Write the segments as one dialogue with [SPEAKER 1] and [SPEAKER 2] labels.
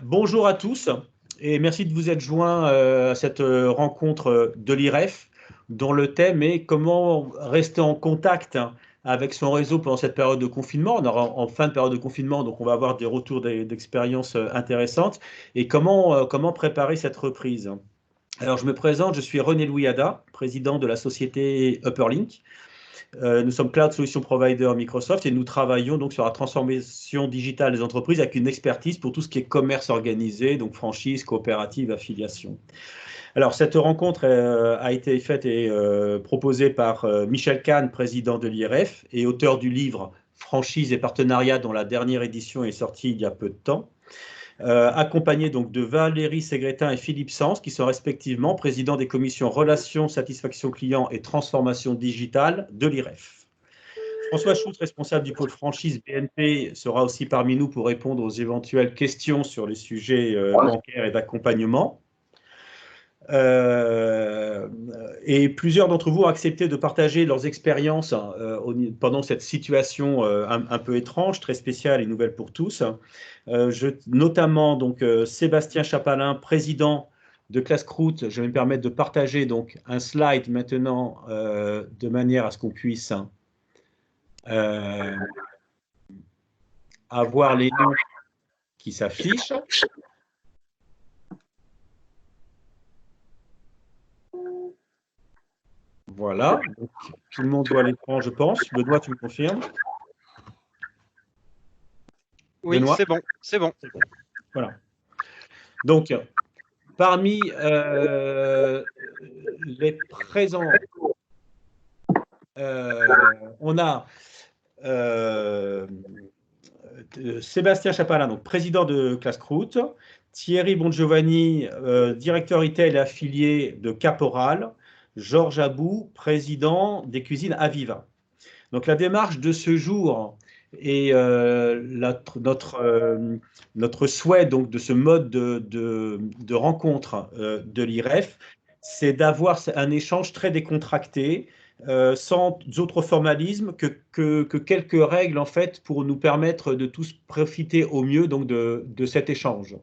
[SPEAKER 1] Bonjour à tous et merci de vous être joints à cette rencontre de l'IREF dont le thème est comment rester en contact avec son réseau pendant cette période de confinement. On aura en fin de période de confinement, donc on va avoir des retours d'expériences intéressantes et comment préparer cette reprise. Alors je me présente, je suis René-Louis Ada, président de la société Upperlink. Nous sommes Cloud Solution Provider Microsoft et nous travaillons donc sur la transformation digitale des entreprises avec une expertise pour tout ce qui est commerce organisé, donc franchise, coopérative, affiliation. Alors, cette rencontre a été faite et proposée par Michel Kahn, président de l'IRF et auteur du livre Franchise et partenariat, dont la dernière édition est sortie il y a peu de temps. Accompagné donc de Valérie Ségretin et Philippe Sens, qui sont respectivement présidents des commissions Relations, Satisfaction Client et Transformation Digitale de l'IREF. François Choute, responsable du pôle franchise BNP, sera aussi parmi nous pour répondre aux éventuelles questions sur les sujets bancaires et d'accompagnement. Et plusieurs d'entre vous ont accepté de partager leurs expériences pendant cette situation un peu étrange, très spéciale et nouvelle pour tous. Notamment donc Sébastien Chapalin, président de Classcroute. Je vais me permettre de partager donc un slide maintenant de manière à ce qu'on puisse avoir les noms qui s'affichent. Voilà, donc, tout le monde voit l'écran, je pense. Benoît, tu me confirmes?
[SPEAKER 2] Oui, c'est bon, c'est bon.
[SPEAKER 1] Voilà. Donc, parmi les présents, on a Sébastien Chapalin, donc président de Classcroute, Thierry Bongiovanni, directeur retail et affilié de Caporal, Georges Abou, président des cuisines Aviva. Donc la démarche de ce jour et notre souhait donc de ce mode de rencontre de l'IREF, c'est d'avoir un échange très décontracté, sans autre formalisme que quelques règles en fait pour nous permettre de tous profiter au mieux donc de cet échange.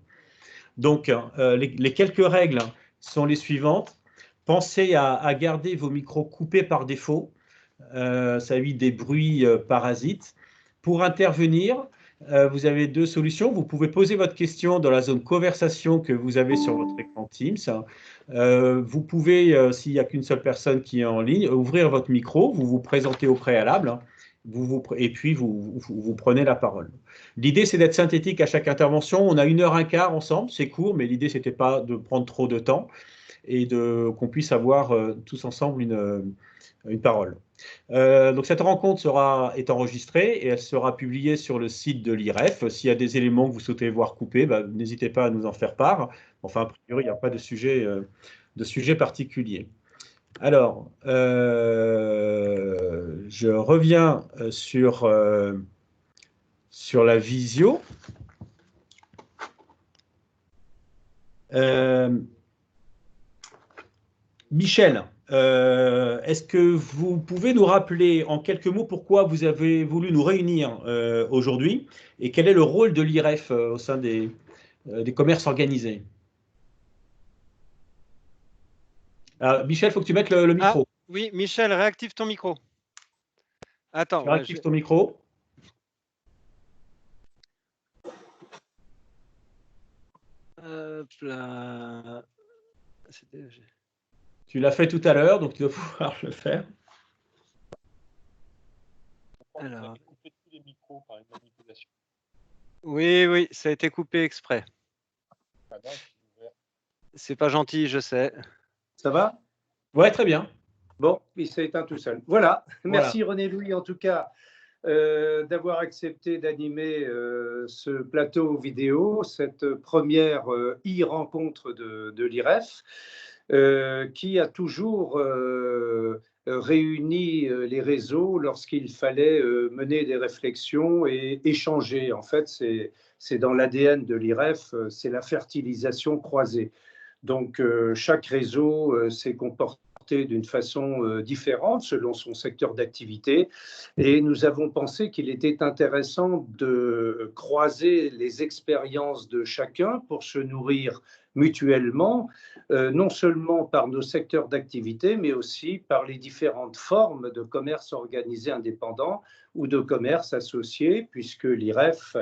[SPEAKER 1] Donc les quelques règles sont les suivantes. Pensez à garder vos micros coupés par défaut. Ça évite des bruits parasites. Pour intervenir, vous avez deux solutions. Vous pouvez poser votre question dans la zone conversation que vous avez sur votre écran Teams. Vous pouvez, s'il n'y a qu'une seule personne qui est en ligne, ouvrir votre micro, vous vous présentez au préalable, et puis vous prenez la parole. L'idée, c'est d'être synthétique à chaque intervention. On a 1h15 ensemble, c'est court, mais l'idée, ce n'était pas de prendre trop de temps et qu'on puisse avoir tous ensemble une parole. Donc cette rencontre est enregistrée et elle sera publiée sur le site de l'IREF. S'il y a des éléments que vous souhaitez voir coupés, n'hésitez pas à nous en faire part. Enfin, a priori, il n'y a pas de sujet particulier. Alors, je reviens sur la visio. Michel, est-ce que vous pouvez nous rappeler en quelques mots pourquoi vous avez voulu nous réunir aujourd'hui et quel est le rôle de l'IREF au sein des commerces organisés? Michel, il faut que tu mettes le micro.
[SPEAKER 2] Ah, oui, Michel, réactive ton micro. Attends.
[SPEAKER 1] Réactive ton micro. Tu l'as fait tout à l'heure, donc tu dois pouvoir le faire.
[SPEAKER 2] Alors. Oui, ça a été coupé exprès. C'est pas gentil, je sais.
[SPEAKER 3] Ça va?
[SPEAKER 1] Ouais, très bien.
[SPEAKER 3] Bon, il s'est éteint tout seul. Voilà. Merci René-Louis, en tout cas, d'avoir accepté d'animer ce plateau vidéo, cette première e-rencontre de l'IREF, qui a toujours réuni les réseaux lorsqu'il fallait mener des réflexions et échanger. En fait, c'est dans l'ADN de l'IREF, c'est la fertilisation croisée. Donc, chaque réseau s'est comporté comporter d'une façon différente selon son secteur d'activité. Et nous avons pensé qu'il était intéressant de croiser les expériences de chacun pour se nourrir mutuellement, non seulement par nos secteurs d'activité, mais aussi par les différentes formes de commerce organisé indépendant ou de commerce associé, puisque l'IREF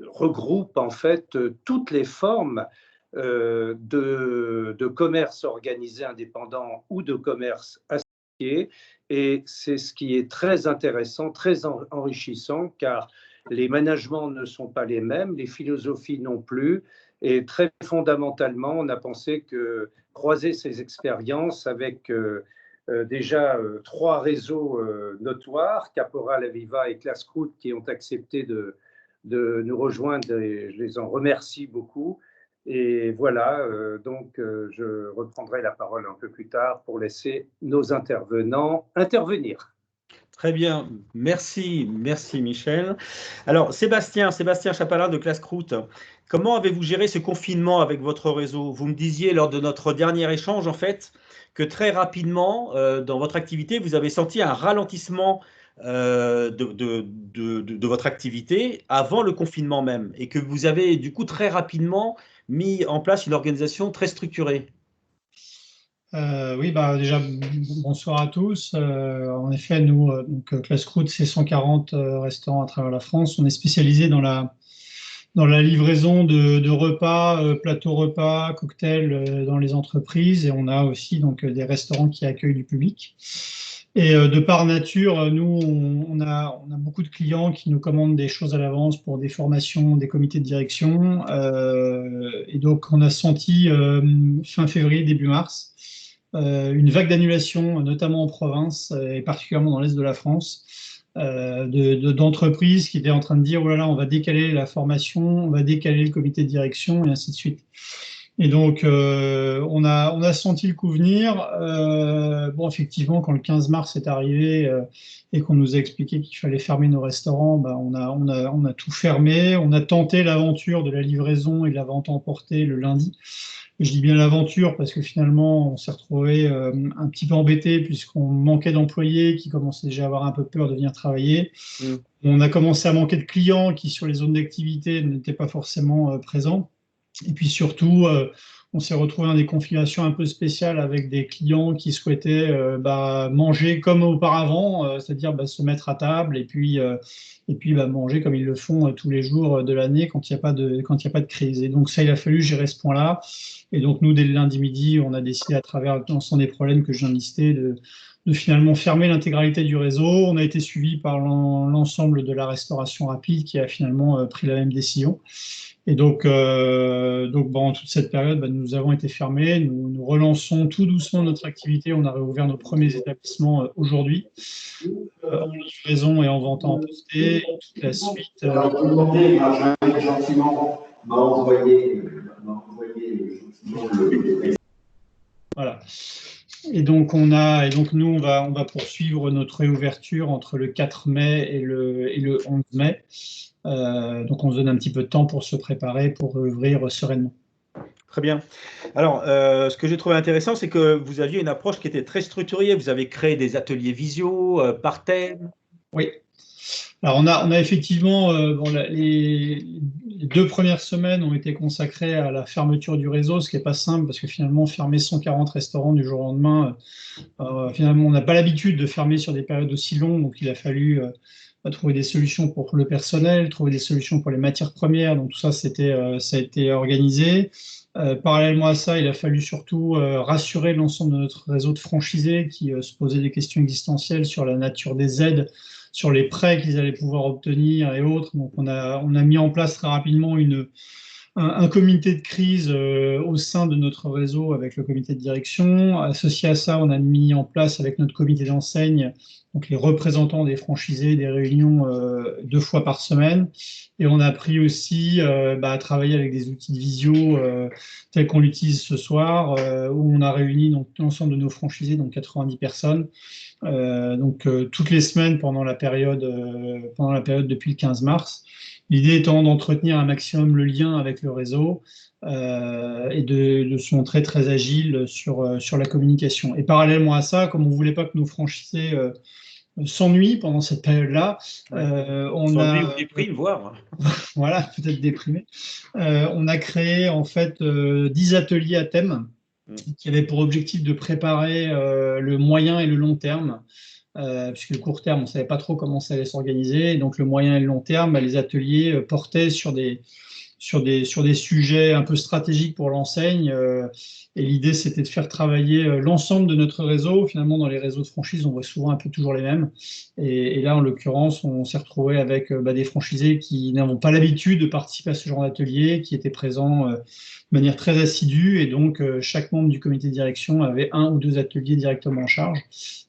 [SPEAKER 3] regroupe en fait toutes les formes de commerce organisé indépendant ou de commerce associé. Et c'est ce qui est très intéressant, très enrichissant, car les managements ne sont pas les mêmes, les philosophies non plus. Et très fondamentalement, on a pensé que croiser ces expériences avec déjà 3 réseaux notoires, Caporal, Aviva et Classcroute, qui ont accepté de nous rejoindre, et je les en remercie beaucoup. Et voilà, donc je reprendrai la parole un peu plus tard pour laisser nos intervenants intervenir.
[SPEAKER 1] Très bien, merci Michel. Alors Sébastien Chapalin de Classcroute, comment avez-vous géré ce confinement avec votre réseau? Vous me disiez lors de notre dernier échange en fait que très rapidement dans votre activité, vous avez senti un ralentissement de votre activité avant le confinement même et que vous avez du coup très rapidement mis en place une organisation très structurée.
[SPEAKER 4] Oui, déjà, bonsoir à tous. En effet, nous, Classcroute, c'est 140 restaurants à travers la France. On est spécialisé dans la livraison de repas, plateaux repas, cocktails dans les entreprises. Et on a aussi donc, des restaurants qui accueillent du public. Et de par nature, nous, on a beaucoup de clients qui nous commandent des choses à l'avance pour des formations, des comités de direction. Et donc, on a senti fin février, début mars, une vague d'annulation, notamment en province et particulièrement dans l'est de la France, d'entreprises qui étaient en train de dire « oh là là, on va décaler la formation, on va décaler le comité de direction » et ainsi de suite. Et donc, on a senti le coup venir. Bon, effectivement, quand le 15 mars est arrivé et qu'on nous a expliqué qu'il fallait fermer nos restaurants, on a tout fermé. On a tenté l'aventure de la livraison et de la vente emportée le lundi. Je dis bien l'aventure parce que finalement, on s'est retrouvé un petit peu embêté puisqu'on manquait d'employés qui commençaient déjà à avoir un peu peur de venir travailler. On a commencé à manquer de clients qui, sur les zones d'activité, n'étaient pas forcément présents. Et puis surtout, on s'est retrouvé dans des configurations un peu spéciales avec des clients qui souhaitaient manger comme auparavant, c'est-à-dire se mettre à table et puis manger comme ils le font tous les jours de l'année quand il n'y a pas de crise. Et donc ça, il a fallu gérer ce point-là. Et donc nous, dès le lundi midi, on a décidé à travers l'ensemble des problèmes que je viens de lister de finalement fermer l'intégralité du réseau. On a été suivi par l'ensemble de la restauration rapide qui a finalement pris la même décision. Et donc pendant toute cette période, nous avons été fermés. Nous relançons tout doucement notre activité. On a réouvert nos premiers établissements aujourd'hui, en livraison et en vente à emporter. Et toute la suite. Voilà. Et donc nous, on va poursuivre notre réouverture entre le 4 mai et le 11 mai. Donc on se donne un petit peu de temps pour se préparer, pour ouvrir sereinement.
[SPEAKER 1] Très bien. Alors, ce que j'ai trouvé intéressant, c'est que vous aviez une approche qui était très structurée. Vous avez créé des ateliers visio par thème.
[SPEAKER 4] Oui. Alors on a effectivement, les 2 premières semaines ont été consacrées à la fermeture du réseau, ce qui n'est pas simple parce que finalement fermer 140 restaurants du jour au lendemain, finalement on n'a pas l'habitude de fermer sur des périodes aussi longues, donc il a fallu trouver des solutions pour le personnel, trouver des solutions pour les matières premières, donc tout ça, ça a été organisé. Parallèlement à ça, il a fallu surtout rassurer l'ensemble de notre réseau de franchisés qui se posaient des questions existentielles sur la nature des aides, sur les prêts qu'ils allaient pouvoir obtenir et autres. Donc on a mis en place très rapidement un comité de crise au sein de notre réseau avec le comité de direction. Associé à ça, on a mis en place avec notre comité d'enseigne, donc les représentants des franchisés, des réunions 2 fois par semaine. Et on a appris aussi à travailler avec des outils de visio tels qu'on l'utilise ce soir, où on a réuni donc l'ensemble de nos franchisés, donc 90 personnes, toutes les semaines pendant la période depuis le 15 mars. L'idée étant d'entretenir un maximum le lien avec le réseau et de se montrer très agile sur la communication. Et parallèlement à ça, comme on ne voulait pas que nos franchisés s'ennuient pendant cette période-là, on
[SPEAKER 1] S'ennuie ou
[SPEAKER 4] a,
[SPEAKER 1] déprime, voire.
[SPEAKER 4] voilà, peut-être déprimé, on a créé en fait 10 ateliers à thème qui avaient pour objectif de préparer le moyen et le long terme. Puisque le court terme, on ne savait pas trop comment ça allait s'organiser. Et donc, le moyen et le long terme, bah, les ateliers portaient sur des sujets un peu stratégiques pour l'enseigne. Et l'idée, c'était de faire travailler l'ensemble de notre réseau. Finalement, dans les réseaux de franchise, on voit souvent un peu toujours les mêmes. Et là, en l'occurrence, on s'est retrouvé avec des franchisés qui n'avaient pas l'habitude de participer à ce genre d'atelier, qui étaient présents de manière très assidue. Et donc, chaque membre du comité de direction avait 1 ou 2 ateliers directement en charge.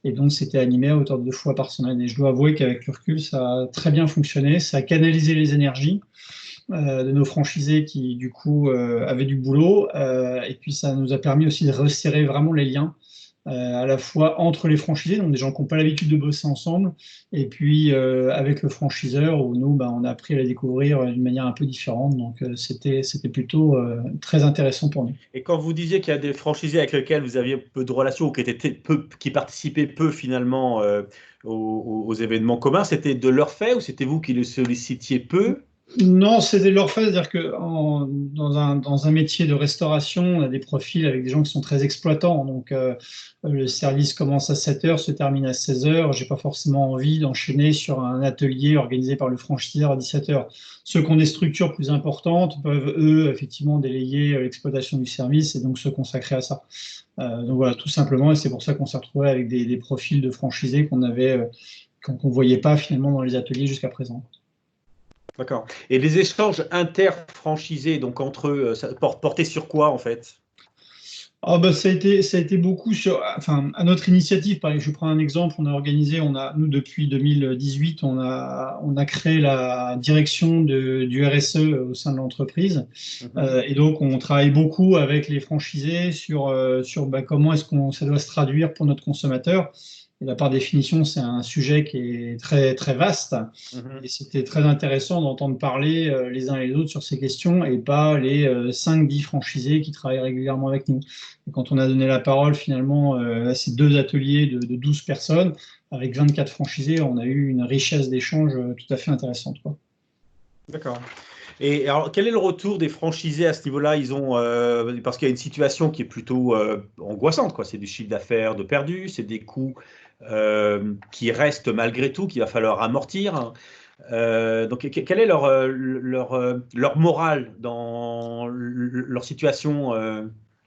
[SPEAKER 4] Et donc, c'était animé à hauteur de 2 fois par semaine. Et je dois avouer qu'avec le recul, ça a très bien fonctionné. Ça a canalisé les énergies de nos franchisés qui, du coup, avaient du boulot. Et puis, ça nous a permis aussi de resserrer vraiment les liens, à la fois entre les franchisés, donc des gens qui n'ont pas l'habitude de bosser ensemble, et puis avec le franchiseur, où nous, on a appris à les découvrir d'une manière un peu différente. Donc, c'était plutôt très intéressant pour nous.
[SPEAKER 1] Et quand vous disiez qu'il y a des franchisés avec lesquels vous aviez peu de relations ou qui participaient peu finalement aux événements communs, c'était de leur fait ou c'était vous qui les sollicitiez peu?
[SPEAKER 4] Non, c'était leur fait, c'est-à-dire que dans un métier de restauration, on a des profils avec des gens qui sont très exploitants. Donc, le service commence à 7 heures, se termine à 16 heures. J'ai pas forcément envie d'enchaîner sur un atelier organisé par le franchiseur à 17 heures. Ceux qui ont des structures plus importantes peuvent, eux, effectivement, délayer l'exploitation du service et donc se consacrer à ça. Donc voilà, tout simplement. Et c'est pour ça qu'on s'est retrouvé avec des profils de franchisés qu'on voyait pas finalement dans les ateliers jusqu'à présent.
[SPEAKER 1] D'accord. Et les échanges inter-franchisés, donc entre eux, ça portait sur quoi en fait?
[SPEAKER 4] Ça a été beaucoup à notre initiative. Par exemple, je prends un exemple, nous, depuis 2018, on a créé la direction du RSE au sein de l'entreprise. Et donc, on travaille beaucoup avec les franchisés sur comment est-ce ça doit se traduire pour notre consommateur. Et là, par définition, c'est un sujet qui est très, très vaste. Et c'était très intéressant d'entendre parler les uns et les autres sur ces questions et pas les 5-10 franchisés qui travaillent régulièrement avec nous. Et quand on a donné la parole finalement à ces 2 ateliers de 12 personnes, avec 24 franchisés, on a eu une richesse d'échanges tout à fait intéressante, quoi.
[SPEAKER 1] D'accord. Et alors, quel est le retour des franchisés à ce niveau-là? Parce qu'il y a une situation qui est plutôt angoissante, quoi. C'est du chiffre d'affaires de perdu, c'est des coûts qui restent malgré tout, qu'il va falloir amortir. Donc, quel est leur morale dans leur situation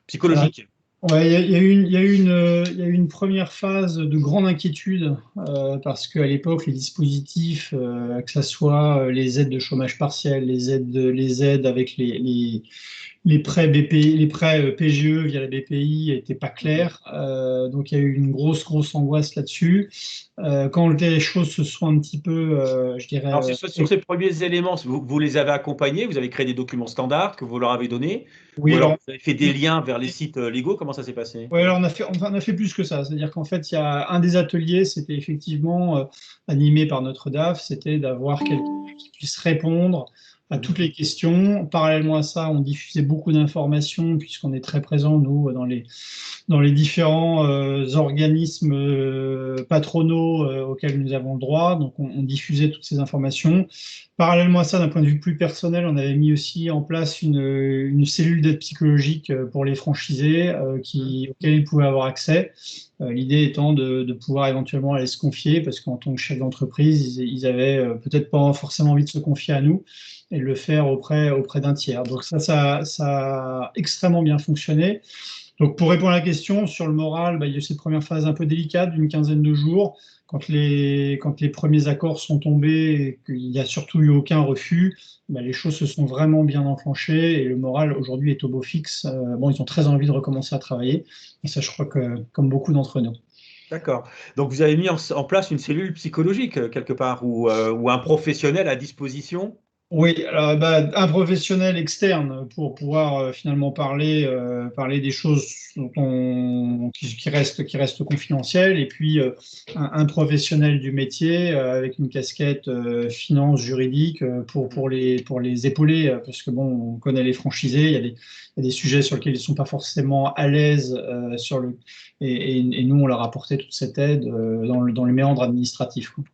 [SPEAKER 1] psychologique?
[SPEAKER 4] Ouais, il y a eu une première phase de grande inquiétude parce qu'à l'époque, les dispositifs, que ce soit les aides de chômage partiel, les aides avec les prêts BPI, les prêts PGE via la BPI n'étaient pas clairs. Donc il y a eu une grosse angoisse là-dessus. Quand les choses se sont un petit peu, je dirais.
[SPEAKER 1] Alors, sur ces premiers éléments, vous les avez accompagnés, vous avez créé des documents standards que vous leur avez donnés,
[SPEAKER 4] Oui,
[SPEAKER 1] ou alors
[SPEAKER 4] alors.
[SPEAKER 1] vous avez fait des liens vers les sites légaux, comment ça s'est passé?
[SPEAKER 4] Ouais, alors on a fait plus que ça. C'est-à-dire qu'en fait, il y a un des ateliers, c'était effectivement animé par notre DAF, c'était d'avoir quelqu'un qui puisse répondre à toutes les questions. Parallèlement à ça, on diffusait beaucoup d'informations puisqu'on est très présent, nous, dans les différents organismes patronaux auxquels nous avons le droit. Donc, on diffusait toutes ces informations. Parallèlement à ça, d'un point de vue plus personnel, on avait mis aussi en place une cellule d'aide psychologique pour les franchisés auxquels ils pouvaient avoir accès. L'idée étant de pouvoir éventuellement aller se confier, parce qu'en tant que chef d'entreprise, ils avaient peut-être pas forcément envie de se confier à nous et de le faire auprès d'un tiers. Donc ça a extrêmement bien fonctionné. Donc, pour répondre à la question sur le moral, il y a eu cette première phase un peu délicate d'une quinzaine de jours. Quand les premiers accords sont tombés et qu'il n'y a surtout eu aucun refus, les choses se sont vraiment bien enclenchées et le moral aujourd'hui est au beau fixe. Ils ont très envie de recommencer à travailler. Et ça, je crois que comme beaucoup d'entre nous.
[SPEAKER 1] D'accord. Donc, vous avez mis en place une cellule psychologique quelque part ou un professionnel à disposition?
[SPEAKER 4] Oui, alors, bah, un professionnel externe pour pouvoir finalement parler des choses qui restent confidentielles, et puis un professionnel du métier avec une casquette finance juridique pour les épauler, parce que bon, on connaît les franchisés, il y a des sujets sur lesquels ils sont pas forcément à l'aise et nous on leur apportait toute cette aide dans les méandres administratifs, quoi.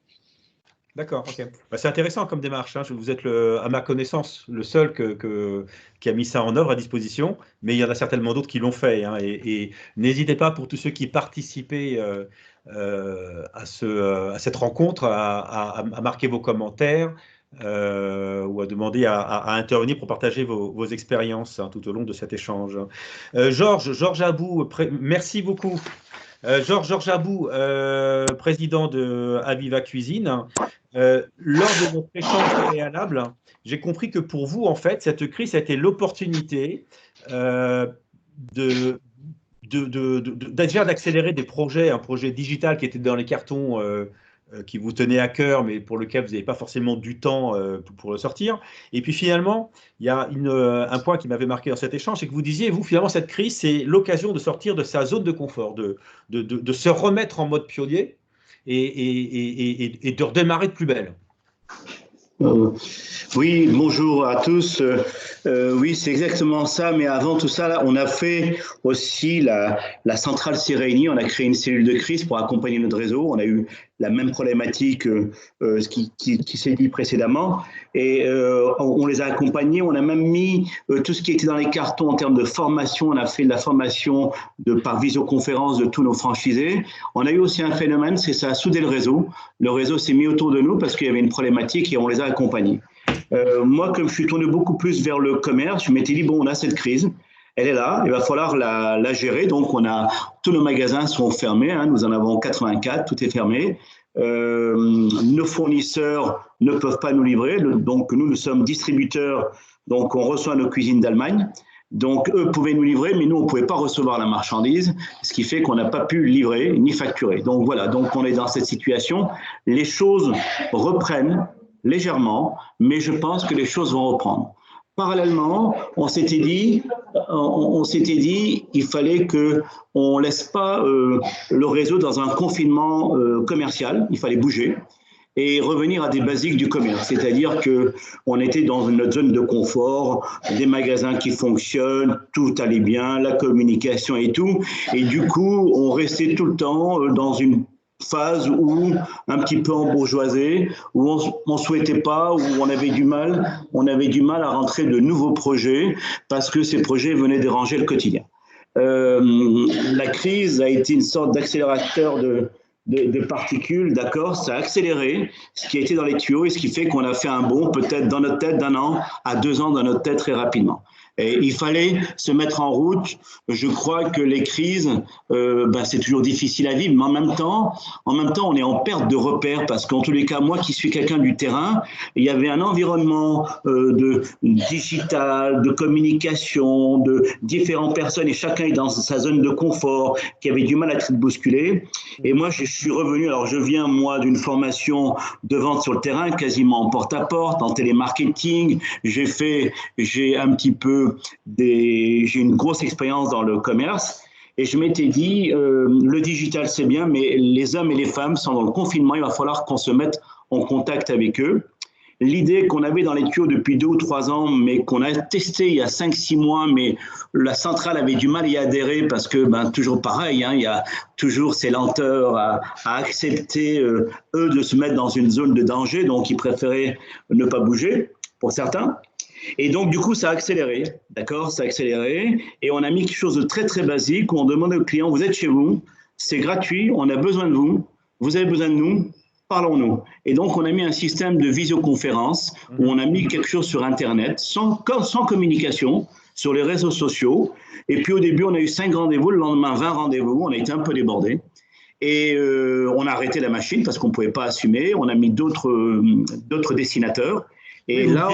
[SPEAKER 1] D'accord, ok. Bah, c'est intéressant comme démarche, hein. Vous êtes, à ma connaissance, le seul qui a mis ça en œuvre à disposition, mais il y en a certainement d'autres qui l'ont fait, hein. Et n'hésitez pas, pour tous ceux qui participaient à cette rencontre, à marquer vos commentaires ou à demander à intervenir pour partager vos expériences, hein, tout au long de cet échange. Georges Abou, merci beaucoup. Georges Abou, président de Aviva Cuisine. Lors de notre échange préalable, j'ai compris que pour vous, en fait, cette crise a été l'opportunité de, déjà d'accélérer des projets, un projet digital qui était dans les cartons, qui vous tenait à cœur, mais pour lequel vous n'avez pas forcément du temps pour le sortir. Et puis finalement, il y a un point qui m'avait marqué dans cet échange, c'est que vous disiez, vous, finalement, cette crise, c'est l'occasion de sortir de sa zone de confort, de se remettre en mode pionnier et de redémarrer de plus belle.
[SPEAKER 5] Oui, bonjour à tous. Oui, c'est exactement ça. Mais avant tout ça, là, on a fait aussi la centrale s'est réunie. On a créé une cellule de crise pour accompagner notre réseau. On a eu la même problématique qui s'est dit précédemment. Et on les a accompagnés. On a même mis tout ce qui était dans les cartons en termes de formation. On a fait de la formation par visioconférence de tous nos franchisés. On a eu aussi un phénomène, c'est ça a soudé le réseau. Le réseau s'est mis autour de nous parce qu'il y avait une problématique et on les a accompagnés. Moi, comme je suis tourné beaucoup plus vers le commerce, je m'étais dit, bon, on a cette crise. Elle est là, il va falloir la gérer. Donc, tous nos magasins sont fermés, hein, nous en avons 84, tout est fermé. Nos fournisseurs ne peuvent pas nous livrer, donc nous sommes distributeurs, donc on reçoit nos cuisines d'Allemagne. Donc, eux pouvaient nous livrer, mais nous, on ne pouvait pas recevoir la marchandise, ce qui fait qu'on n'a pas pu livrer ni facturer. Donc, voilà, donc on est dans cette situation. Les choses reprennent légèrement, mais je pense que les choses vont reprendre. Parallèlement, on s'était dit, il fallait qu'on ne laisse pas le réseau dans un confinement commercial, il fallait bouger et revenir à des basiques du commerce, c'est-à-dire qu'on était dans notre zone de confort, des magasins qui fonctionnent, tout allait bien, la communication et tout, et du coup, on restait tout le temps dans une phase où un petit peu embourgeoisée, où on souhaitait pas, où on avait du mal à rentrer de nouveaux projets parce que ces projets venaient déranger le quotidien. La crise a été une sorte d'accélérateur de particules, d'accord, ça a accéléré ce qui a été dans les tuyaux et ce qui fait qu'on a fait un bond peut-être dans notre tête d'1 an à 2 ans dans notre tête très rapidement. Et il fallait se mettre en route. Je crois que les crises, c'est toujours difficile à vivre, mais en même temps, on est en perte de repères parce qu'en tous les cas, moi qui suis quelqu'un du terrain, il y avait un environnement de digital, de communication, de différentes personnes et chacun est dans sa zone de confort, qui avait du mal à être bousculé. Et moi, je suis revenu. Alors, je viens moi d'une formation de vente sur le terrain, quasiment en porte-à-porte, en télémarketing. J'ai une grosse expérience dans le commerce et je m'étais dit, le digital c'est bien, mais les hommes et les femmes sont dans le confinement, il va falloir qu'on se mette en contact avec eux. L'idée qu'on avait dans les tuyaux depuis 2 ou 3 ans, mais qu'on a testé il y a 5-6 mois, mais la centrale avait du mal à y adhérer parce que, toujours pareil, hein, il y a toujours ces lenteurs à accepter, eux, de se mettre dans une zone de danger, donc ils préféraient ne pas bouger, pour certains. Et donc, du coup, ça a accéléré, d'accord? Ça a accéléré. Et on a mis quelque chose de très, très basique où on demande aux clients, vous êtes chez vous, c'est gratuit, on a besoin de vous, vous avez besoin de nous, parlons-nous. Et donc, on a mis un système de visioconférence où on a mis quelque chose sur Internet, sans communication, sur les réseaux sociaux. Et puis, au début, on a eu 5 rendez-vous, le lendemain, 20 rendez-vous, on a été un peu débordés. Et on a arrêté la machine parce qu'on ne pouvait pas assumer. On a mis d'autres dessinateurs. Et
[SPEAKER 1] oui,
[SPEAKER 5] là,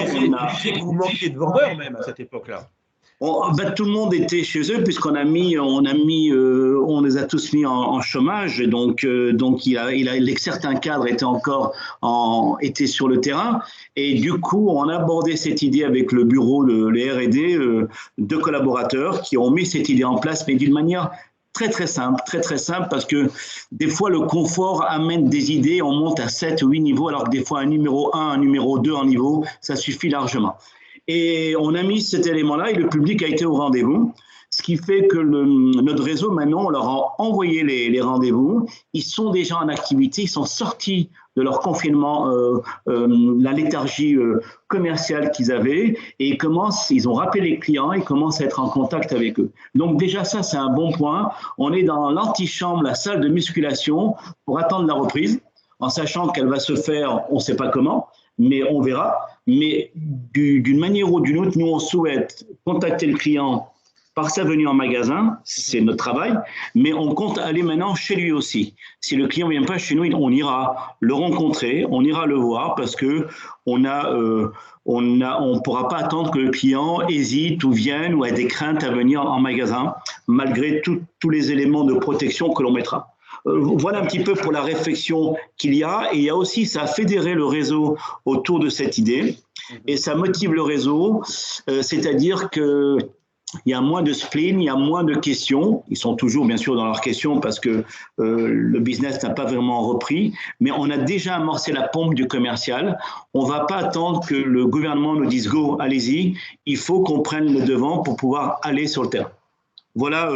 [SPEAKER 1] vous manquiez de vendeurs même à cette époque-là.
[SPEAKER 5] Tout le monde était chez eux puisqu'on on les a tous mis en chômage. Et donc certains cadres étaient sur le terrain. Et du coup, on a abordé cette idée avec le bureau de les R&D, deux collaborateurs qui ont mis cette idée en place, mais d'une manière très simple, très simple, parce que des fois le confort amène des idées, on monte à 7 ou 8 niveaux, alors que des fois un numéro 1, un numéro 2 en niveau, ça suffit largement. Et on a mis cet élément-là et le public a été au rendez-vous, ce qui fait que notre réseau, maintenant, on leur a envoyé les rendez-vous, ils sont déjà en activité, ils sont sortis de leur confinement, la léthargie commerciale qu'ils avaient, et ils ont rappelé les clients, ils commencent à être en contact avec eux. Donc déjà ça, c'est un bon point. On est dans l'antichambre, la salle de musculation, pour attendre la reprise, en sachant qu'elle va se faire, on ne sait pas comment, mais on verra. Mais d'une manière ou d'une autre, nous, on souhaite contacter le client par sa venue en magasin, c'est notre travail, mais on compte aller maintenant chez lui aussi. Si le client ne vient pas chez nous, on ira le rencontrer, on ira le voir parce que on pourra pas attendre que le client hésite ou vienne ou ait des craintes à venir en magasin, malgré tous les éléments de protection que l'on mettra. Voilà un petit peu pour la réflexion qu'il y a. Et il y a aussi, ça a fédéré le réseau autour de cette idée et ça motive le réseau, c'est-à-dire que il y a moins de spleen, il y a moins de questions. Ils sont toujours, bien sûr, dans leurs questions parce que le business n'a pas vraiment repris. Mais on a déjà amorcé la pompe du commercial. On ne va pas attendre que le gouvernement nous dise « go, allez-y ». Il faut qu'on prenne le devant pour pouvoir aller sur le terrain. Voilà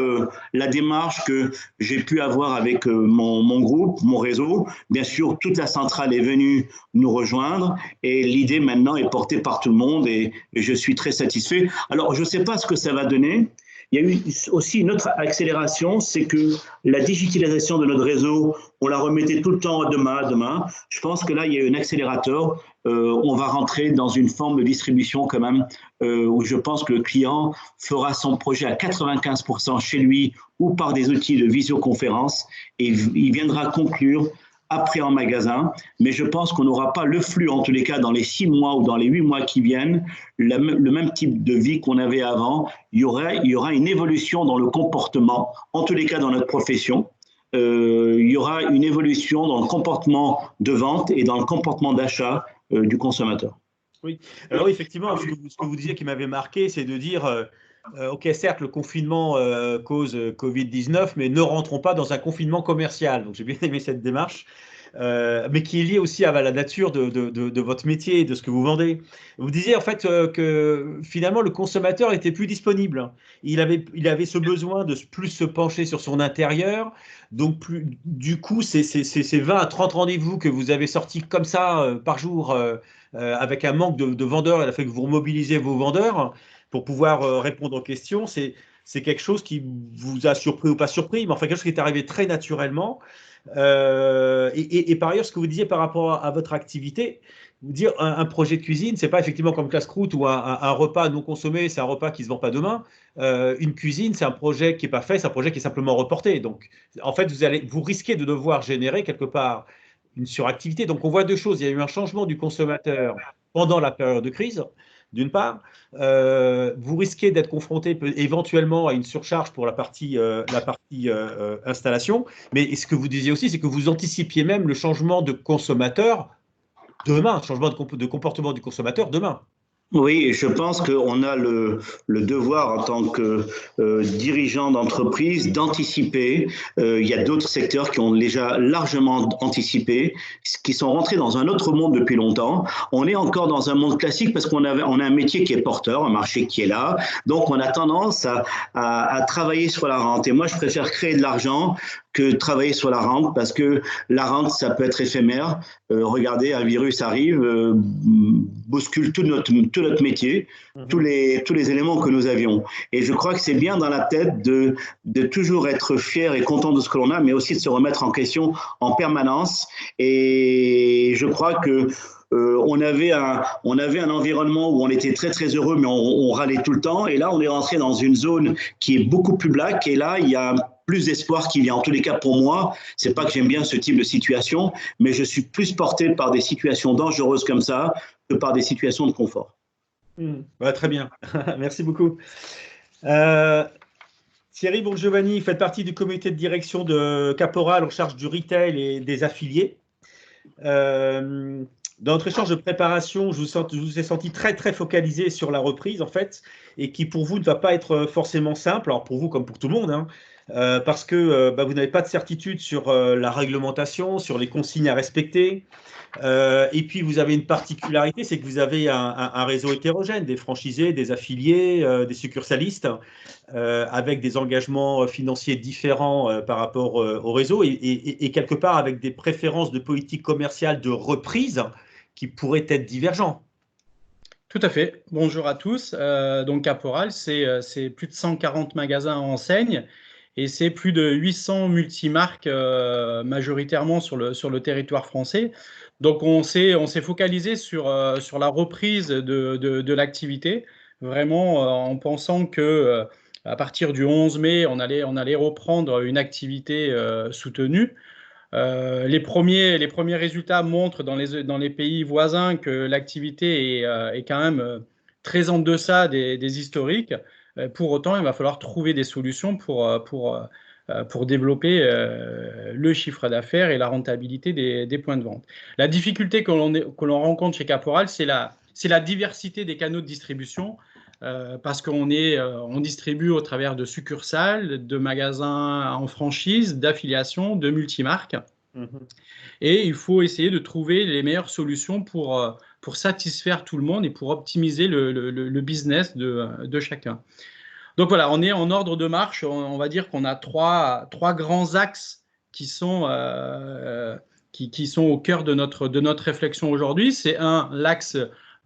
[SPEAKER 5] la démarche que j'ai pu avoir avec mon groupe, mon réseau. Bien sûr, toute la centrale est venue nous rejoindre et l'idée maintenant est portée par tout le monde et je suis très satisfait. Alors, je ne sais pas ce que ça va donner. Il y a eu aussi une autre accélération, c'est que la digitalisation de notre réseau, on la remettait tout le temps à demain. Je pense que là, il y a un accélérateur. On va rentrer dans une forme de distribution quand même, où je pense que le client fera son projet à 95% chez lui ou par des outils de visioconférence et il viendra conclure après en magasin, mais je pense qu'on n'aura pas le flux, en tous les cas dans les 6 mois ou dans les 8 mois qui viennent, le même type de vie qu'on avait avant. Il y aura une évolution dans le comportement, en tous les cas dans notre profession. Il y aura une évolution dans le comportement de vente et dans le comportement d'achat du consommateur.
[SPEAKER 1] Oui, alors oui, effectivement, ce que vous disiez qui m'avait marqué, c'est de dire ok, certes, le confinement cause Covid-19, mais ne rentrons pas dans un confinement commercial. Donc, j'ai bien aimé cette démarche, mais qui est liée aussi à la nature de votre métier, de ce que vous vendez. Vous disiez en fait que finalement, le consommateur était plus disponible. Il avait ce besoin de plus se pencher sur son intérieur. Donc, du coup, ces 20 à 30 rendez-vous que vous avez sortis comme ça par jour, avec un manque de vendeurs, il a fait que vous remobilisez vos vendeurs pour pouvoir répondre aux questions, c'est quelque chose qui vous a surpris ou pas surpris, mais enfin quelque chose qui est arrivé très naturellement. Et par ailleurs, ce que vous disiez par rapport à votre activité, vous dire un projet de cuisine, c'est pas effectivement comme casse-croûte ou un repas non consommé, c'est un repas qui se vend pas demain. Une cuisine, c'est un projet qui est pas fait, c'est un projet qui est simplement reporté. Donc, en fait, vous risquez de devoir générer quelque part une suractivité. Donc, on voit deux choses. Il y a eu un changement du consommateur pendant la période de crise. D'une part, vous risquez d'être confronté éventuellement à une surcharge pour la partie installation, mais ce que vous disiez aussi, c'est que vous anticipiez même le changement de consommateur demain, changement de comportement du consommateur demain.
[SPEAKER 5] Oui, je pense qu'on a le devoir en tant que dirigeant d'entreprise d'anticiper. Il y a d'autres secteurs qui ont déjà largement anticipé, qui sont rentrés dans un autre monde depuis longtemps. On est encore dans un monde classique parce on a un métier qui est porteur, un marché qui est là. Donc, on a tendance à travailler sur la rente. Et moi, je préfère créer de l'argent que travailler sur la rente, parce que la rente, ça peut être éphémère. Regardez, un virus arrive, bouscule tout notre métier, tous les éléments que nous avions. Et je crois que c'est bien dans la tête de toujours être fier et content de ce que l'on a, mais aussi de se remettre en question en permanence. Et je crois que on avait un environnement où on était très très heureux, mais on râlait tout le temps. Et là, on est rentré dans une zone qui est beaucoup plus black. Et là, il y a plus d'espoir qui vient. En tous les cas, pour moi, c'est pas que j'aime bien ce type de situation, mais je suis plus porté par des situations dangereuses comme ça que par des situations de confort.
[SPEAKER 1] Ouais, très bien. Merci beaucoup. Thierry Bongiovanni, vous faites partie du comité de direction de Caporal en charge du retail et des affiliés. Dans notre échange de préparation, je vous ai senti très, très focalisé sur la reprise, en fait, et qui, pour vous, ne va pas être forcément simple, alors pour vous comme pour tout le monde, hein, parce que vous n'avez pas de certitude sur la réglementation, sur les consignes à respecter. Et puis, vous avez une particularité, c'est que vous avez un réseau hétérogène, des franchisés, des affiliés, des succursalistes, avec des engagements financiers différents par rapport au réseau et quelque part avec des préférences de politique commerciale de reprise qui pourraient être divergents.
[SPEAKER 6] Tout à fait. Bonjour à tous. Donc Caporal, c'est plus de 140 magasins en enseigne et c'est plus de 800 multimarques majoritairement sur le territoire français. Donc on s'est focalisé sur la reprise de l'activité, vraiment en pensant que à partir du 11 mai, on allait reprendre une activité soutenue. Les premiers résultats montrent dans les pays voisins que l'activité est quand même très en deçà des historiques. Pour autant, il va falloir trouver des solutions pour développer le chiffre d'affaires et la rentabilité des points de vente. La difficulté que l'on rencontre chez Caporal, c'est la diversité des canaux de distribution. Parce qu'on distribue au travers de succursales, de magasins en franchise, d'affiliations, de multimarques. Et il faut essayer de trouver les meilleures solutions pour satisfaire tout le monde et pour optimiser le business de chacun. Donc voilà, on est en ordre de marche. On va dire qu'on a trois grands axes qui sont au cœur de notre réflexion aujourd'hui. C'est l'axe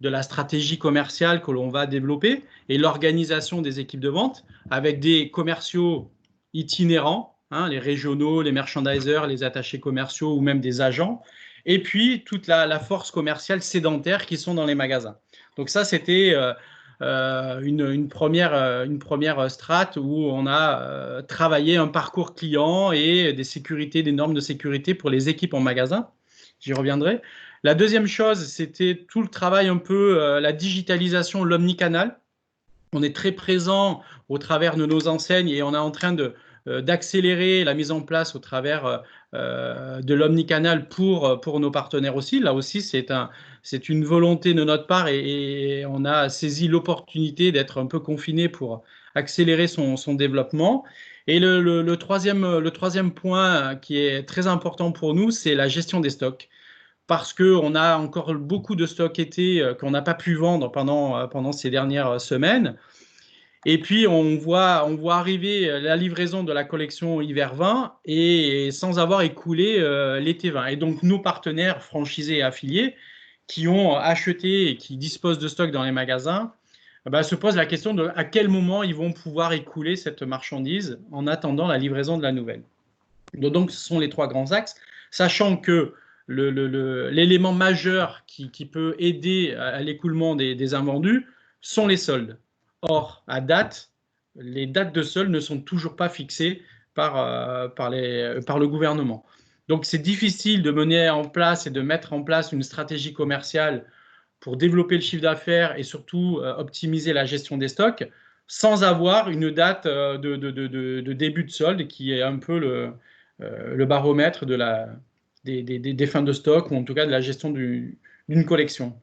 [SPEAKER 6] de la stratégie commerciale que l'on va développer et l'organisation des équipes de vente avec des commerciaux itinérants, hein, les régionaux, les merchandisers, les attachés commerciaux ou même des agents, et puis toute la force commerciale sédentaire qui sont dans les magasins. Donc ça, c'était une première strate où on a travaillé un parcours client et des normes de sécurité pour les équipes en magasin. J'y reviendrai. La deuxième chose, c'était tout le travail un peu, la digitalisation, l'omnicanal. On est très présent au travers de nos enseignes et on est en train d'accélérer la mise en place au travers de l'omnicanal pour nos partenaires aussi. Là aussi, c'est une volonté de notre part et on a saisi l'opportunité d'être un peu confiné pour accélérer son développement. Et le troisième point qui est très important pour nous, c'est la gestion des stocks. Parce qu'on a encore beaucoup de stocks été qu'on n'a pas pu vendre pendant ces dernières semaines. Et puis, on voit arriver la livraison de la collection hiver 20 et sans avoir écoulé l'été 20. Et donc, nos partenaires franchisés et affiliés qui ont acheté et qui disposent de stocks dans les magasins se posent la question de à quel moment ils vont pouvoir écouler cette marchandise en attendant la livraison de la nouvelle. Donc, ce sont les trois grands axes, sachant que l'élément majeur qui peut aider à l'écoulement des invendus sont les soldes. Or, à date, les dates de soldes ne sont toujours pas fixées par le gouvernement. Donc, c'est difficile de mener en place et de mettre en place une stratégie commerciale pour développer le chiffre d'affaires et surtout optimiser la gestion des stocks sans avoir une date de début de solde qui est un peu le baromètre des fins de stock ou en tout cas de la gestion d'une collection.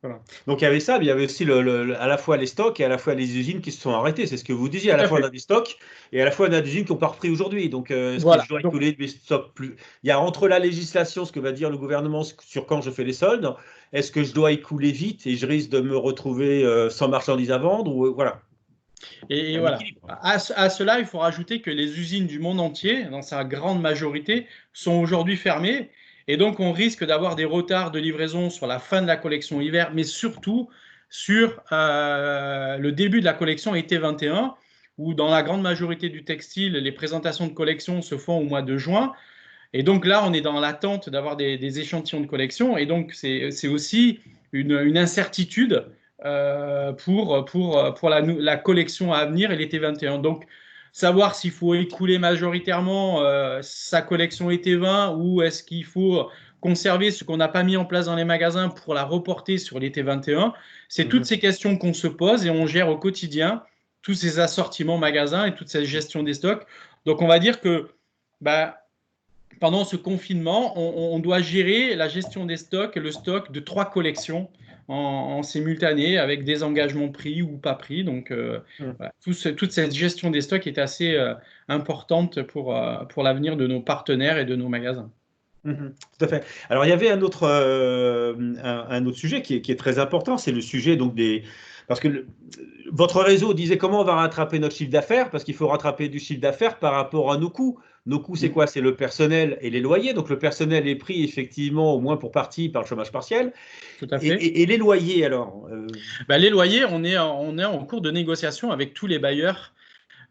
[SPEAKER 1] Voilà. Donc il y avait ça, mais il y avait aussi à la fois les stocks et à la fois les usines qui se sont arrêtées. C'est ce que vous disiez, à la fois on a des stocks et à la fois on a des usines qui n'ont pas repris aujourd'hui. Donc est-ce que je dois écouler des stocks plus... Il y a entre la législation, ce que va dire le gouvernement sur quand je fais les soldes, est-ce que je dois écouler vite et je risque de me retrouver sans marchandises à vendre ou voilà.
[SPEAKER 6] Et voilà. À cela, il faut rajouter que les usines du monde entier, dans sa grande majorité, sont aujourd'hui fermées. Et donc, on risque d'avoir des retards de livraison sur la fin de la collection hiver, mais surtout sur le début de la collection été 21, où dans la grande majorité du textile, les présentations de collection se font au mois de juin. Et donc là, on est dans l'attente d'avoir des échantillons de collection. Et donc, c'est aussi une incertitude pour la collection à venir et l'été 21. Donc, savoir s'il faut écouler majoritairement sa collection été 20 ou est-ce qu'il faut conserver ce qu'on n'a pas mis en place dans les magasins pour la reporter sur l'été 21. C'est toutes ces questions qu'on se pose et on gère au quotidien tous ces assortiments magasins et toute cette gestion des stocks. Donc, on va dire que pendant ce confinement, on doit gérer la gestion des stocks et le stock de 3 collections en simultané avec des engagements pris ou pas pris. Donc, voilà, toute cette gestion des stocks est assez importante pour l'avenir de nos partenaires et de nos magasins.
[SPEAKER 1] Tout à fait. Alors, il y avait un autre sujet qui est très important, c'est le sujet donc parce que votre réseau disait comment on va rattraper notre chiffre d'affaires, parce qu'il faut rattraper du chiffre d'affaires par rapport à nos coûts. Nos coûts, c'est quoi? C'est le personnel et les loyers. Donc, le personnel est pris effectivement au moins pour partie par le chômage partiel.
[SPEAKER 6] Tout à fait.
[SPEAKER 1] Et les loyers alors
[SPEAKER 6] Les loyers, on est en cours de négociation avec tous les bailleurs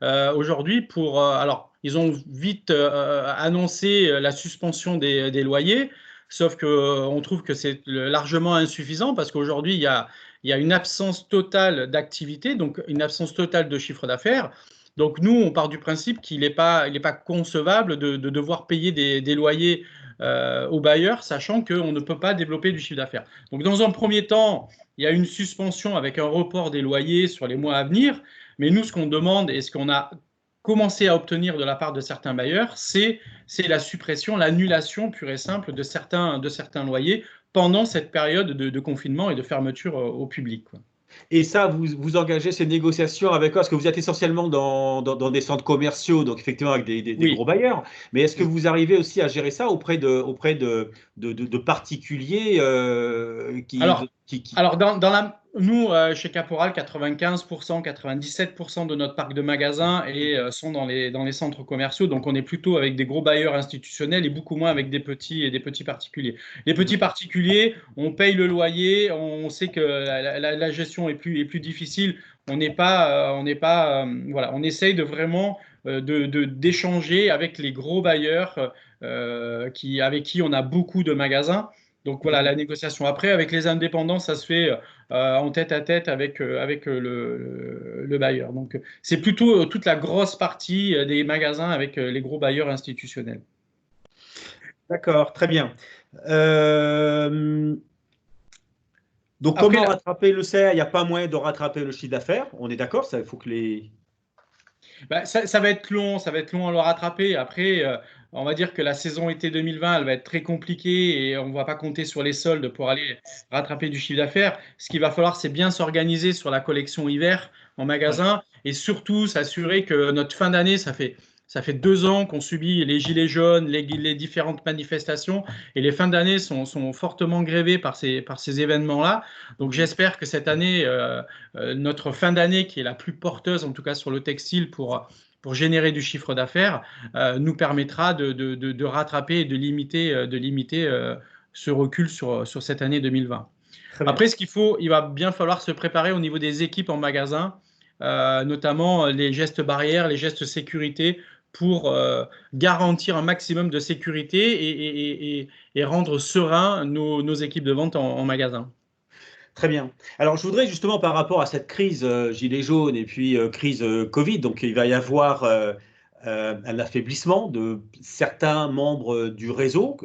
[SPEAKER 6] aujourd'hui alors, ils ont vite annoncé la suspension des loyers, sauf qu'on trouve que c'est largement insuffisant parce qu'aujourd'hui, il y a une absence totale d'activité, donc une absence totale de chiffre d'affaires. Donc, nous, on part du principe qu'il n'est pas concevable de devoir payer des loyers aux bailleurs, sachant qu'on ne peut pas développer du chiffre d'affaires. Donc, dans un premier temps, il y a une suspension avec un report des loyers sur les mois à venir. Mais nous, ce qu'on demande et ce qu'on a commencé à obtenir de la part de certains bailleurs, c'est la suppression, l'annulation pure et simple de certains loyers pendant cette période de confinement et de fermeture au public, quoi.
[SPEAKER 1] Et ça, vous engagez ces négociations avec quoi? Parce que vous êtes essentiellement dans des centres commerciaux, donc effectivement avec des
[SPEAKER 6] Oui.
[SPEAKER 1] gros bailleurs. Mais est-ce que vous arrivez aussi à gérer ça auprès de particuliers
[SPEAKER 6] Alors, nous, chez Caporal, 95%, 97% de notre parc de magasins sont dans les centres commerciaux. Donc, on est plutôt avec des gros bailleurs institutionnels et beaucoup moins avec des petits particuliers. Les petits particuliers, on paye le loyer, on sait que la gestion est plus difficile. On essaye de vraiment d'échanger avec les gros bailleurs avec qui on a beaucoup de magasins. Donc voilà, la négociation. Après, avec les indépendants, ça se fait en tête-à-tête avec le bailleur. Donc c'est plutôt toute la grosse partie des magasins avec les gros bailleurs institutionnels.
[SPEAKER 1] D'accord, très bien. Donc après, comment rattraper le CER? Il n'y a pas moyen de rattraper le chiffre d'affaires. On est d'accord, ça, il faut que les…
[SPEAKER 6] Ça va être long à le rattraper. Après, on va dire que la saison été 2020, elle va être très compliquée et on ne va pas compter sur les soldes pour aller rattraper du chiffre d'affaires. Ce qu'il va falloir, c'est bien s'organiser sur la collection hiver en magasin et surtout s'assurer que notre fin d'année, ça fait 2 ans qu'on subit les gilets jaunes, les différentes manifestations et les fins d'année sont fortement grévées par ces événements-là. Donc j'espère que cette année, notre fin d'année, qui est la plus porteuse, en tout cas sur le textile, pour générer du chiffre d'affaires, nous permettra de rattraper et de limiter ce recul sur cette année 2020. Après, il va bien falloir se préparer au niveau des équipes en magasin, notamment les gestes barrières, les gestes sécurité, pour garantir un maximum de sécurité et rendre serein nos équipes de vente en magasin.
[SPEAKER 1] Très bien. Alors, je voudrais justement par rapport à cette crise gilet jaune et puis crise Covid, donc il va y avoir un affaiblissement de certains membres du réseau.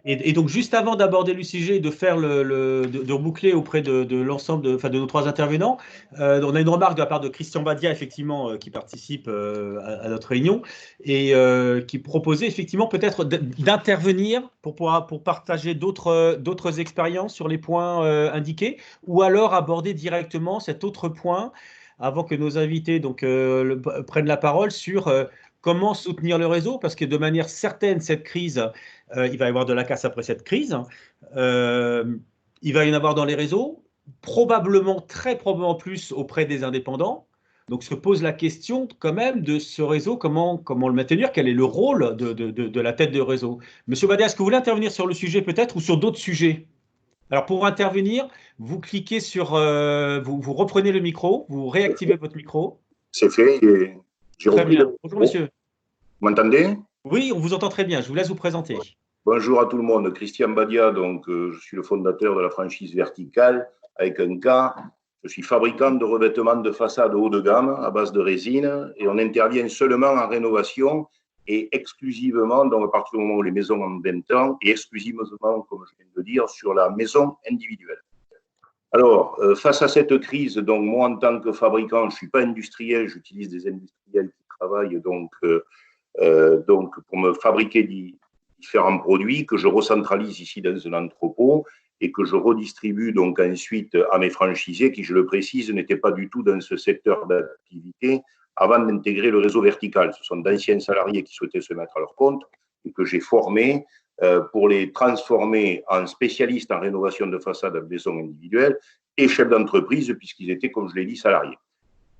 [SPEAKER 1] Et donc, juste avant d'aborder le sujet, de faire de boucler auprès de l'ensemble de nos 3 intervenants, on a une remarque de la part de Christian Badia, effectivement, qui participe à notre réunion et qui proposait effectivement peut-être d'intervenir pour partager d'autres expériences sur les points indiqués, ou alors aborder directement cet autre point avant que nos invités prennent la parole sur comment soutenir le réseau, parce que de manière certaine, cette crise, il va y avoir de la casse après cette crise, il va y en avoir dans les réseaux, très probablement plus auprès des indépendants. Donc se pose la question quand même de ce réseau, comment le maintenir, quel est le rôle de la tête de réseau. Monsieur Badia, est-ce que vous voulez intervenir sur le sujet peut-être ou sur d'autres sujets? Alors, pour intervenir, vous cliquez sur… vous reprenez le micro, vous réactivez votre micro.
[SPEAKER 7] C'est fait.
[SPEAKER 1] Très bien. Bonjour, monsieur.
[SPEAKER 7] Vous m'entendez?
[SPEAKER 1] Oui, on vous entend très bien. Je vous laisse vous présenter.
[SPEAKER 7] Bonjour à tout le monde. Christian Badia, donc, je suis le fondateur de la franchise Verticale avec un K. Je suis fabricant de revêtements de façade haut de gamme à base de résine et on intervient seulement en rénovation et exclusivement, donc à partir du moment où les maisons ont 20 ans, et exclusivement, comme je viens de le dire, sur la maison individuelle. Alors, face à cette crise, donc moi en tant que fabricant, je ne suis pas industriel, j'utilise des industriels qui travaillent donc pour me fabriquer différents produits que je recentralise ici dans un entrepôt et que je redistribue donc ensuite à mes franchisés qui, je le précise, n'étaient pas du tout dans ce secteur d'activité avant d'intégrer le réseau vertical. Ce sont d'anciens salariés qui souhaitaient se mettre à leur compte et que j'ai formés pour les transformer en spécialistes en rénovation de façade à maison individuelle et chefs d'entreprise, puisqu'ils étaient, comme je l'ai dit, salariés.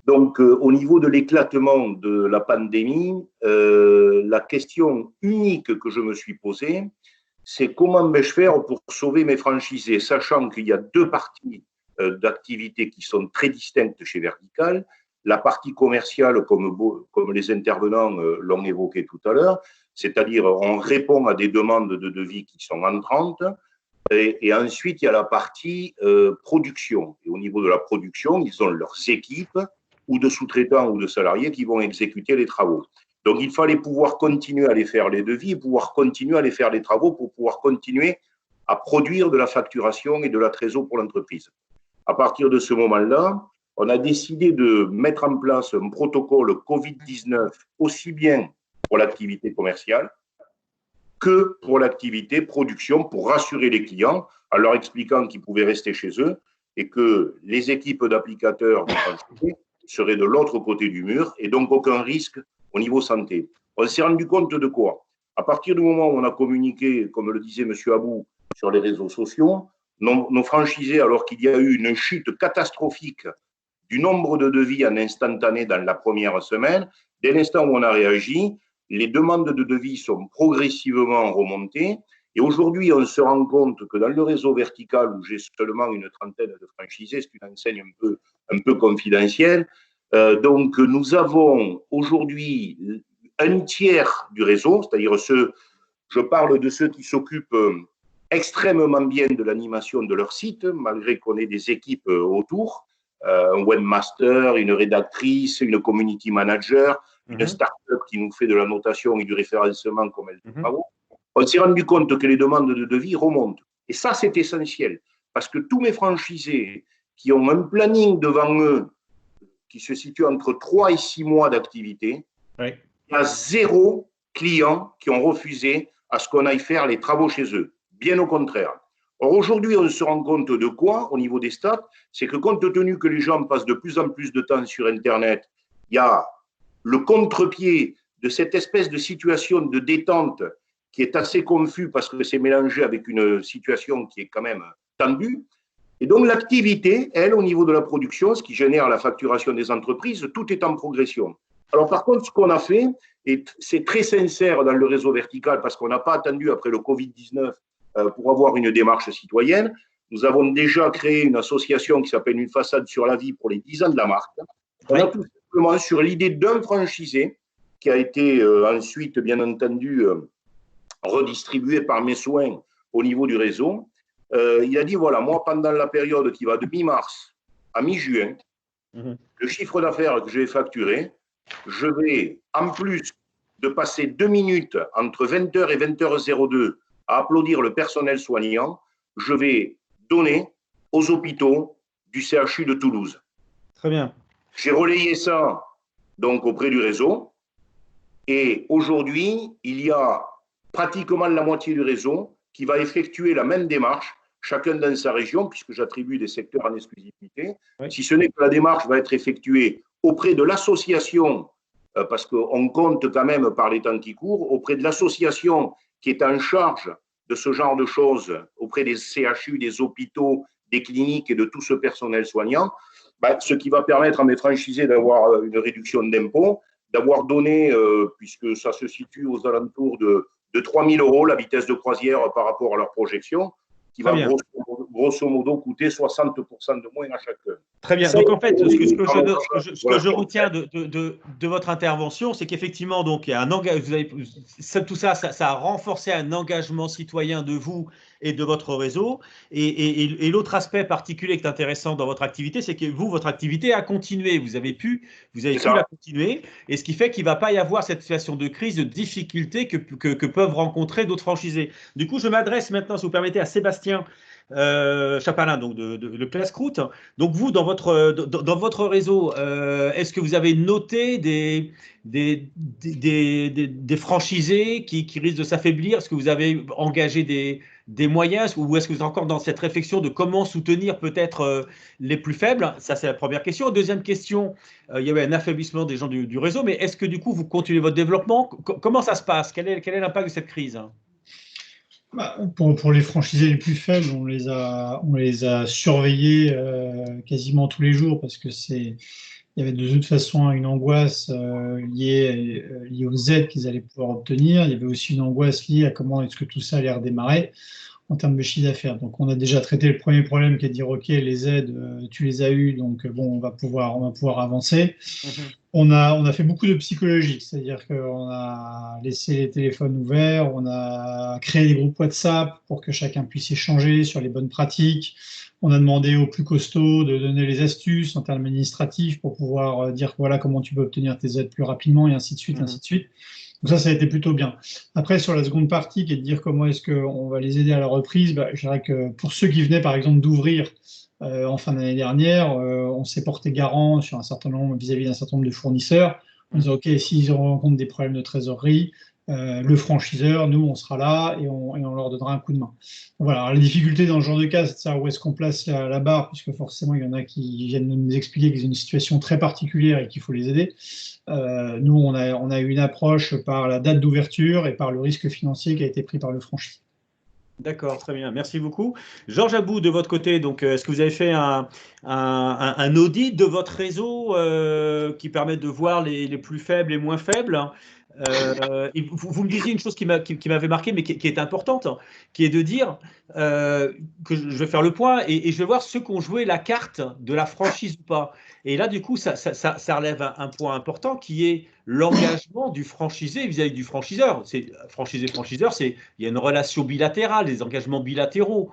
[SPEAKER 7] Donc, au niveau de l'éclatement de la pandémie, la question unique que je me suis posée, c'est comment vais-je faire pour sauver mes franchisés, sachant qu'il y a deux parties d'activité qui sont très distinctes chez Vertical. La partie commerciale, comme les intervenants l'ont évoqué tout à l'heure, c'est-à-dire on répond à des demandes de devis qui sont entrantes. Et ensuite, il y a la partie production. Et au niveau de la production, ils ont leurs équipes ou de sous-traitants ou de salariés qui vont exécuter les travaux. Donc, il fallait pouvoir continuer à aller faire les devis, pouvoir continuer à aller faire les travaux pour pouvoir continuer à produire de la facturation et de la trésorerie pour l'entreprise. À partir de ce moment-là, on a décidé de mettre en place un protocole Covid-19 aussi bien pour l'activité commerciale que pour l'activité production, pour rassurer les clients en leur expliquant qu'ils pouvaient rester chez eux et que les équipes d'applicateurs seraient de l'autre côté du mur et donc aucun risque au niveau santé. On s'est rendu compte de quoi? À partir du moment où on a communiqué, comme le disait M. Abou, sur les réseaux sociaux, nos franchisés, alors qu'il y a eu une chute catastrophique du nombre de devis en instantané dans la première semaine, dès l'instant où on a réagi, les demandes de devis sont progressivement remontées. Et aujourd'hui, on se rend compte que dans le réseau vertical, où j'ai seulement une trentaine de franchisés, c'est une enseigne un peu confidentielle, donc nous avons aujourd'hui un tiers du réseau, c'est-à-dire je parle de ceux qui s'occupent extrêmement bien de l'animation de leur site, malgré qu'on ait des équipes autour, un webmaster, une rédactrice, une community manager, une start-up qui nous fait de la notation et du référencement comme elle fait travaux. On s'est rendu compte que les demandes de devis remontent. Et ça, c'est essentiel, parce que tous mes franchisés qui ont un planning devant eux qui se situe entre 3 et 6 mois d'activité, il y a 0 clients qui ont refusé à ce qu'on aille faire les travaux chez eux. Bien au contraire. Or, aujourd'hui, on se rend compte de quoi au niveau des stats? C'est que compte tenu que les gens passent de plus en plus de temps sur Internet, il y a le contre-pied de cette espèce de situation de détente qui est assez confus parce que c'est mélangé avec une situation qui est quand même tendue. Et donc, l'activité, elle, au niveau de la production, ce qui génère la facturation des entreprises, tout est en progression. Alors, par contre, ce qu'on a fait, et c'est très sincère dans le réseau vertical parce qu'on n'a pas attendu après le Covid-19 pour avoir une démarche citoyenne. Nous avons déjà créé une association qui s'appelle Une façade sur la vie pour les 10 ans de la marque. On a tout simplement sur l'idée d'un franchisé qui a été ensuite, bien entendu, redistribué par mes soins au niveau du réseau. Il a dit, voilà, moi, pendant la période qui va de mi-mars à mi-juin, le chiffre d'affaires que je vais facturer, je vais, en plus de passer 2 minutes entre 20h et 20h02 à applaudir le personnel soignant, je vais donner aux hôpitaux du CHU de Toulouse.
[SPEAKER 1] Très bien.
[SPEAKER 7] J'ai relayé ça donc auprès du réseau et aujourd'hui, il y a pratiquement la moitié du réseau qui va effectuer la même démarche, chacun dans sa région, puisque j'attribue des secteurs en exclusivité, si ce n'est que la démarche va être effectuée auprès de l'association, parce qu'on compte quand même par les temps qui courent, auprès de l'association qui est en charge de ce genre de choses, auprès des CHU, des hôpitaux, des cliniques et de tout ce personnel soignant, ce qui va permettre à mes franchisés d'avoir une réduction d'impôts, d'avoir donné, puisque ça se situe aux alentours de 3 000 € la vitesse de croisière par rapport à leur projection, qui va grosso modo coûter 60% de moins à chacun.
[SPEAKER 1] Très bien. Donc en fait, ce que je retiens de votre intervention, c'est qu'effectivement, donc il y a un tout ça a renforcé un engagement citoyen de vous et de votre réseau. Et l'autre aspect particulier qui est intéressant dans votre activité, c'est que vous, votre activité a continué. Vous avez pu la continuer. Et ce qui fait qu'il ne va pas y avoir cette situation de crise, de difficulté que peuvent rencontrer d'autres franchisés. Du coup, je m'adresse maintenant, si vous permettez, à Sébastien, Chapalin, donc de Classcroute. Donc vous, dans votre réseau, est-ce que vous avez noté des franchisés qui risquent de s'affaiblir? Est-ce que vous avez engagé des moyens, ou est-ce que vous êtes encore dans cette réflexion de comment soutenir peut-être les plus faibles? Ça, c'est la première question. Deuxième question, il y avait un affaiblissement des gens du réseau, mais est-ce que du coup, vous continuez votre développement? Comment ça se passe? Quel est l'impact de cette crise?
[SPEAKER 4] Pour les franchisés les plus faibles, on les a surveillés quasiment tous les jours parce que il y avait de toute façon une angoisse liée aux aides qu'ils allaient pouvoir obtenir. Il y avait aussi une angoisse liée à comment est-ce que tout ça allait redémarrer en termes de chiffre d'affaires. Donc, on a déjà traité le premier problème qui est de dire, OK, les aides, tu les as eues, donc bon, on va pouvoir avancer. On a fait beaucoup de psychologie, c'est-à-dire qu'on a laissé les téléphones ouverts, on a créé des groupes WhatsApp pour que chacun puisse échanger sur les bonnes pratiques. On a demandé aux plus costauds de donner les astuces en termes administratifs pour pouvoir dire voilà comment tu peux obtenir tes aides plus rapidement et ainsi de suite, ainsi de suite. Donc ça a été plutôt bien. Après, sur la seconde partie, qui est de dire comment est-ce qu'on va les aider à la reprise, je dirais que pour ceux qui venaient par exemple d'ouvrir en fin d'année dernière, on s'est porté garant sur un certain nombre vis-à-vis d'un certain nombre de fournisseurs. On disait OK, s'ils rencontrent des problèmes de trésorerie, le franchiseur, nous, on sera là et on leur donnera un coup de main. Voilà. Alors, la difficulté dans ce genre de cas, c'est de savoir où est-ce qu'on place la barre, puisque forcément, il y en a qui viennent nous expliquer qu'ils ont une situation très particulière et qu'il faut les aider. Nous, on a eu une approche par la date d'ouverture et par le risque financier qui a été pris par le franchisé.
[SPEAKER 1] D'accord, très bien, merci beaucoup. Georges Abou, de votre côté, donc, est-ce que vous avez fait un audit de votre réseau qui permet de voir les plus faibles et moins faibles? Vous me disiez une chose qui m'avait marqué, mais qui est importante, qui est de dire que je vais faire le point et je vais voir ceux qui ont joué la carte de la franchise ou pas. Et là, du coup, ça relève un point important qui est l'engagement du franchisé vis-à-vis du franchiseur. Franchisé-franchiseur, il y a une relation bilatérale, des engagements bilatéraux.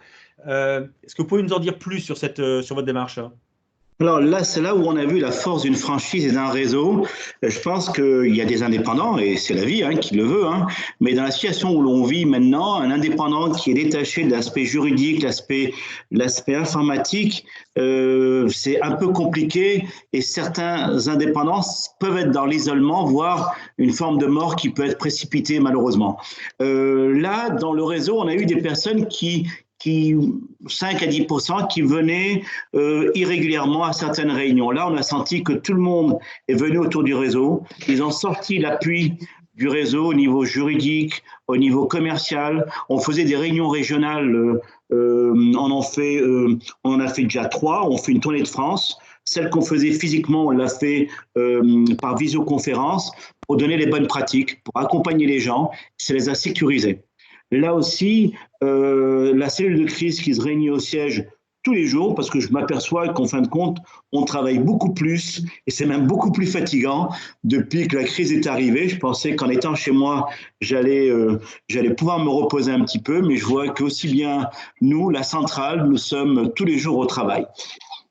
[SPEAKER 1] Est-ce que vous pouvez nous en dire plus sur votre démarche?
[SPEAKER 5] Alors là, c'est là où on a vu la force d'une franchise et d'un réseau. Je pense qu'il y a des indépendants, et c'est la vie qui le veut, mais dans la situation où l'on vit maintenant, un indépendant qui est détaché de l'aspect juridique, l'aspect informatique, c'est un peu compliqué et certains indépendants peuvent être dans l'isolement, voire une forme de mort qui peut être précipitée malheureusement. Là, dans le réseau, on a eu des personnes qui 5 à 10% qui venaient irrégulièrement à certaines réunions. Là, on a senti que tout le monde est venu autour du réseau. Ils ont sorti l'appui du réseau au niveau juridique, au niveau commercial. On faisait des réunions régionales. On en a fait déjà 3. On fait une tournée de France. Celle qu'on faisait physiquement, on l'a fait par visioconférence pour donner les bonnes pratiques, pour accompagner les gens. Ça les a sécurisés. Là aussi, la cellule de crise qui se réunit au siège tous les jours, parce que je m'aperçois qu'en fin de compte, on travaille beaucoup plus, et c'est même beaucoup plus fatigant depuis que la crise est arrivée. Je pensais qu'en étant chez moi, j'allais pouvoir me reposer un petit peu, mais je vois qu'aussi bien nous, la centrale, nous sommes tous les jours au travail.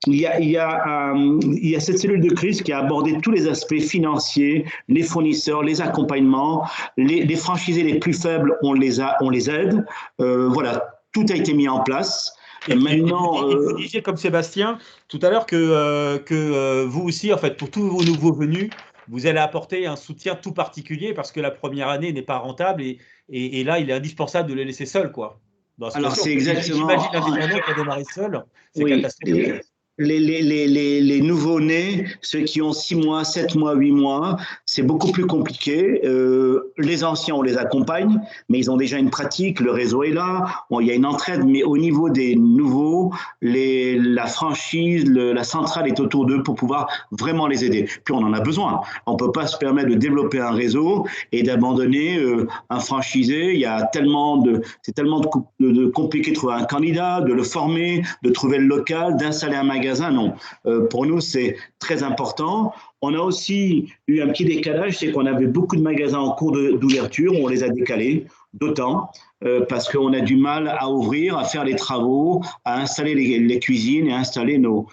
[SPEAKER 5] Il y a cette cellule de crise qui a abordé tous les aspects financiers, les fournisseurs, les accompagnements, les franchisés les plus faibles, on les aide. Voilà, tout a été mis en place.
[SPEAKER 1] Et maintenant, vous disiez comme Sébastien tout à l'heure que vous aussi, en fait, pour tous vos nouveaux venus, vous allez apporter un soutien tout particulier parce que la première année n'est pas rentable et là, il est indispensable de les laisser seuls, quoi.
[SPEAKER 5] Alors, c'est exactement…
[SPEAKER 1] J'imagine l'indépendant qui a démarré seul, c'est catastrophique.
[SPEAKER 5] Les nouveaux-nés, ceux qui ont 6 mois, 7 mois, 8 mois, c'est beaucoup plus compliqué. Les anciens, on les accompagne, mais ils ont déjà une pratique, le réseau est là, il y a une entraide, mais au niveau des nouveaux, la franchise, la centrale est autour d'eux pour pouvoir vraiment les aider. Puis on en a besoin. On ne peut pas se permettre de développer un réseau et d'abandonner un franchisé. C'est tellement compliqué de trouver un candidat, de le former, de trouver le local, d'installer un magasin. Non. Pour nous, c'est très important. On a aussi eu un petit décalage, c'est qu'on avait beaucoup de magasins en cours d'ouverture, on les a décalés d'autant parce qu'on a du mal à ouvrir, à faire les travaux, à installer les cuisines et à installer nos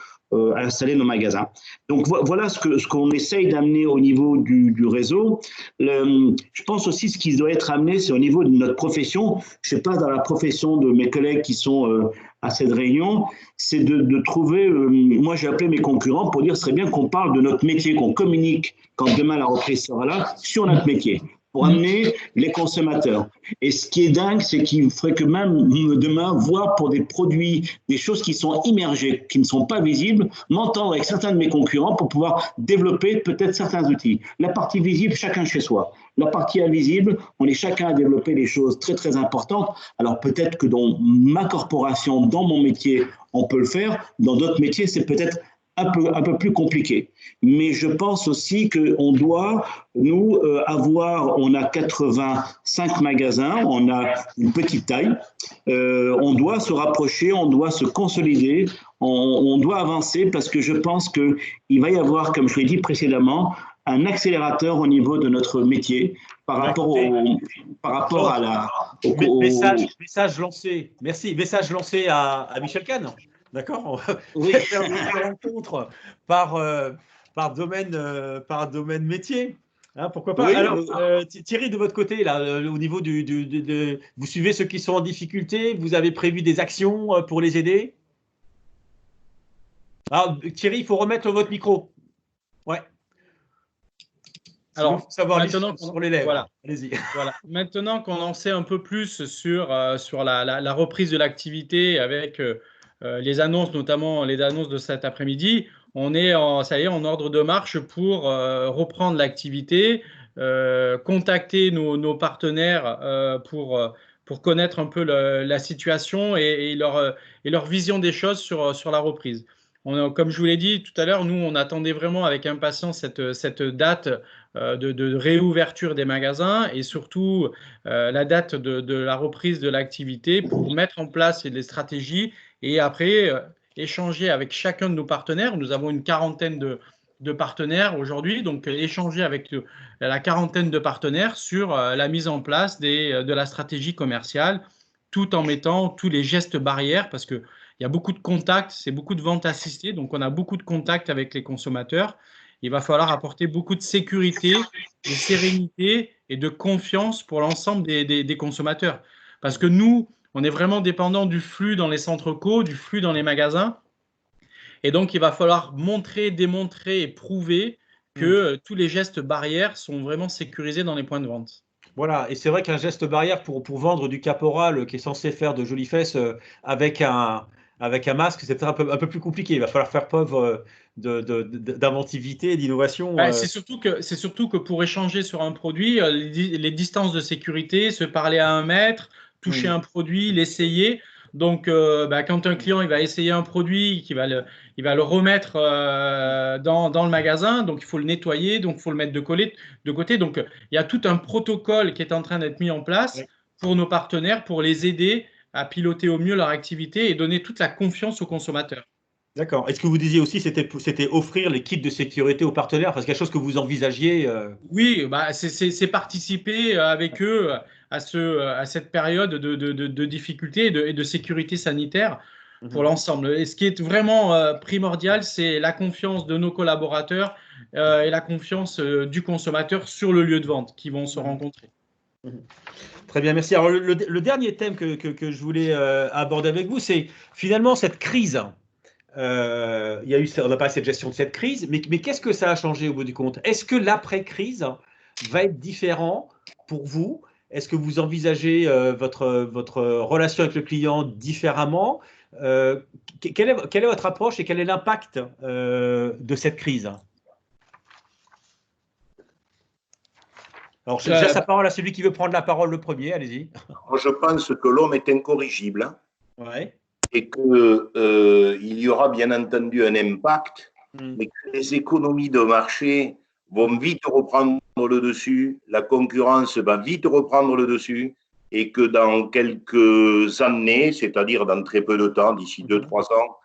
[SPEAKER 5] magasins. Donc voilà ce qu'on essaye d'amener au niveau du réseau. Je pense aussi ce qui doit être amené, c'est au niveau de notre profession. Je ne sais pas dans la profession de mes collègues qui sont à cette réunion, c'est de trouver, moi j'ai appelé mes concurrents pour dire ce serait bien qu'on parle de notre métier, qu'on communique quand demain la reprise sera là sur notre métier, pour amener les consommateurs. Et ce qui est dingue, c'est qu'il faudrait que même demain, voir pour des produits, des choses qui sont immergées, qui ne sont pas visibles, m'entendre avec certains de mes concurrents pour pouvoir développer peut-être certains outils. La partie visible, chacun chez soi. La partie invisible, on est chacun à développer des choses très très importantes. Alors peut-être que dans ma corporation, dans mon métier, on peut le faire. Dans d'autres métiers, c'est peut-être un peu plus compliqué. Mais je pense aussi qu'on doit, nous, on a 85 magasins, on a une petite taille, on doit se rapprocher, on doit se consolider, on doit avancer parce que je pense qu'il va y avoir, comme je l'ai dit précédemment, un accélérateur au niveau de notre métier par rapport à la…
[SPEAKER 1] Message lancé, merci, message lancé à Michel Kahn. D'accord, on va faire des rencontres par domaine métier. Hein, pourquoi pas.
[SPEAKER 5] Oui,
[SPEAKER 1] alors, Thierry, de votre côté, là, au niveau vous suivez ceux qui sont en difficulté, vous avez prévu des actions pour les aider? Alors, Thierry, il faut remettre votre micro. Ouais.
[SPEAKER 6] Alors,
[SPEAKER 1] faut savoir
[SPEAKER 6] maintenant
[SPEAKER 1] sur les lèvres.
[SPEAKER 6] Voilà.
[SPEAKER 1] Allez-y.
[SPEAKER 6] Voilà. Maintenant qu'on en sait un peu plus sur la reprise de l'activité avec les annonces, notamment les annonces de cet après-midi, on est ça y est, en ordre de marche pour reprendre l'activité, contacter nos partenaires pour connaître un peu la situation et leur vision des choses sur la reprise. Comme je vous l'ai dit tout à l'heure, nous, on attendait vraiment avec impatience cette date de réouverture des magasins et surtout la date de la reprise de l'activité pour mettre en place les stratégies et après échanger avec chacun de nos partenaires. Nous avons une quarantaine de partenaires aujourd'hui, donc échanger avec la quarantaine de partenaires sur la mise en place de la stratégie commerciale tout en mettant tous les gestes barrières parce qu'il y a beaucoup de contacts, c'est beaucoup de ventes assistées, donc on a beaucoup de contacts avec les consommateurs. Il va falloir apporter beaucoup de sécurité, de sérénité et de confiance pour l'ensemble des consommateurs. Parce que nous, on est vraiment dépendant du flux dans les centres co, du flux dans les magasins. Et donc, il va falloir montrer, démontrer et prouver que tous les gestes barrières sont vraiment sécurisés dans les points de vente.
[SPEAKER 1] Voilà, et c'est vrai qu'un geste barrière pour vendre du caporal qui est censé faire de jolies fesses avec un masque, c'est peut-être un peu plus compliqué. Il va falloir faire preuve d'inventivité et d'innovation.
[SPEAKER 6] C'est surtout que pour échanger sur un produit, les distances de sécurité, se parler à 1 mètre, toucher un produit, l'essayer. Donc, quand un client il va essayer un produit, il va le remettre dans le magasin, donc il faut le nettoyer, donc il faut le mettre de côté. Donc, il y a tout un protocole qui est en train d'être mis en place pour nos partenaires, pour les aider à piloter au mieux leur activité et donner toute la confiance aux consommateurs.
[SPEAKER 1] D'accord. Est-ce que vous disiez aussi c'était offrir les kits de sécurité aux partenaires, parce qu'il y a quelque chose que vous envisagiez
[SPEAKER 6] Oui, c'est participer avec eux à cette période de difficulté et de sécurité sanitaire pour l'ensemble. Et ce qui est vraiment primordial, c'est la confiance de nos collaborateurs et la confiance du consommateur sur le lieu de vente qui vont se rencontrer.
[SPEAKER 1] Très bien, merci. Alors, le dernier thème que je voulais aborder avec vous, c'est finalement cette crise. On n'a pas cette gestion de cette crise, mais qu'est-ce que ça a changé au bout du compte? Est-ce que l'après-crise va être différent pour vous? Est-ce que vous envisagez votre relation avec le client différemment? Quelle est votre approche et quel est l'impact de cette crise? Alors, je laisse la parole à celui qui veut prendre la parole le premier. Allez-y.
[SPEAKER 7] Je pense que l'homme est incorrigible.
[SPEAKER 1] Ouais.
[SPEAKER 7] Et qu'il y aura bien entendu un impact, mais que les économies de marché vont vite reprendre le dessus, la concurrence va vite reprendre le dessus, et que dans quelques années, c'est-à-dire dans très peu de temps, d'ici 2-3 ans,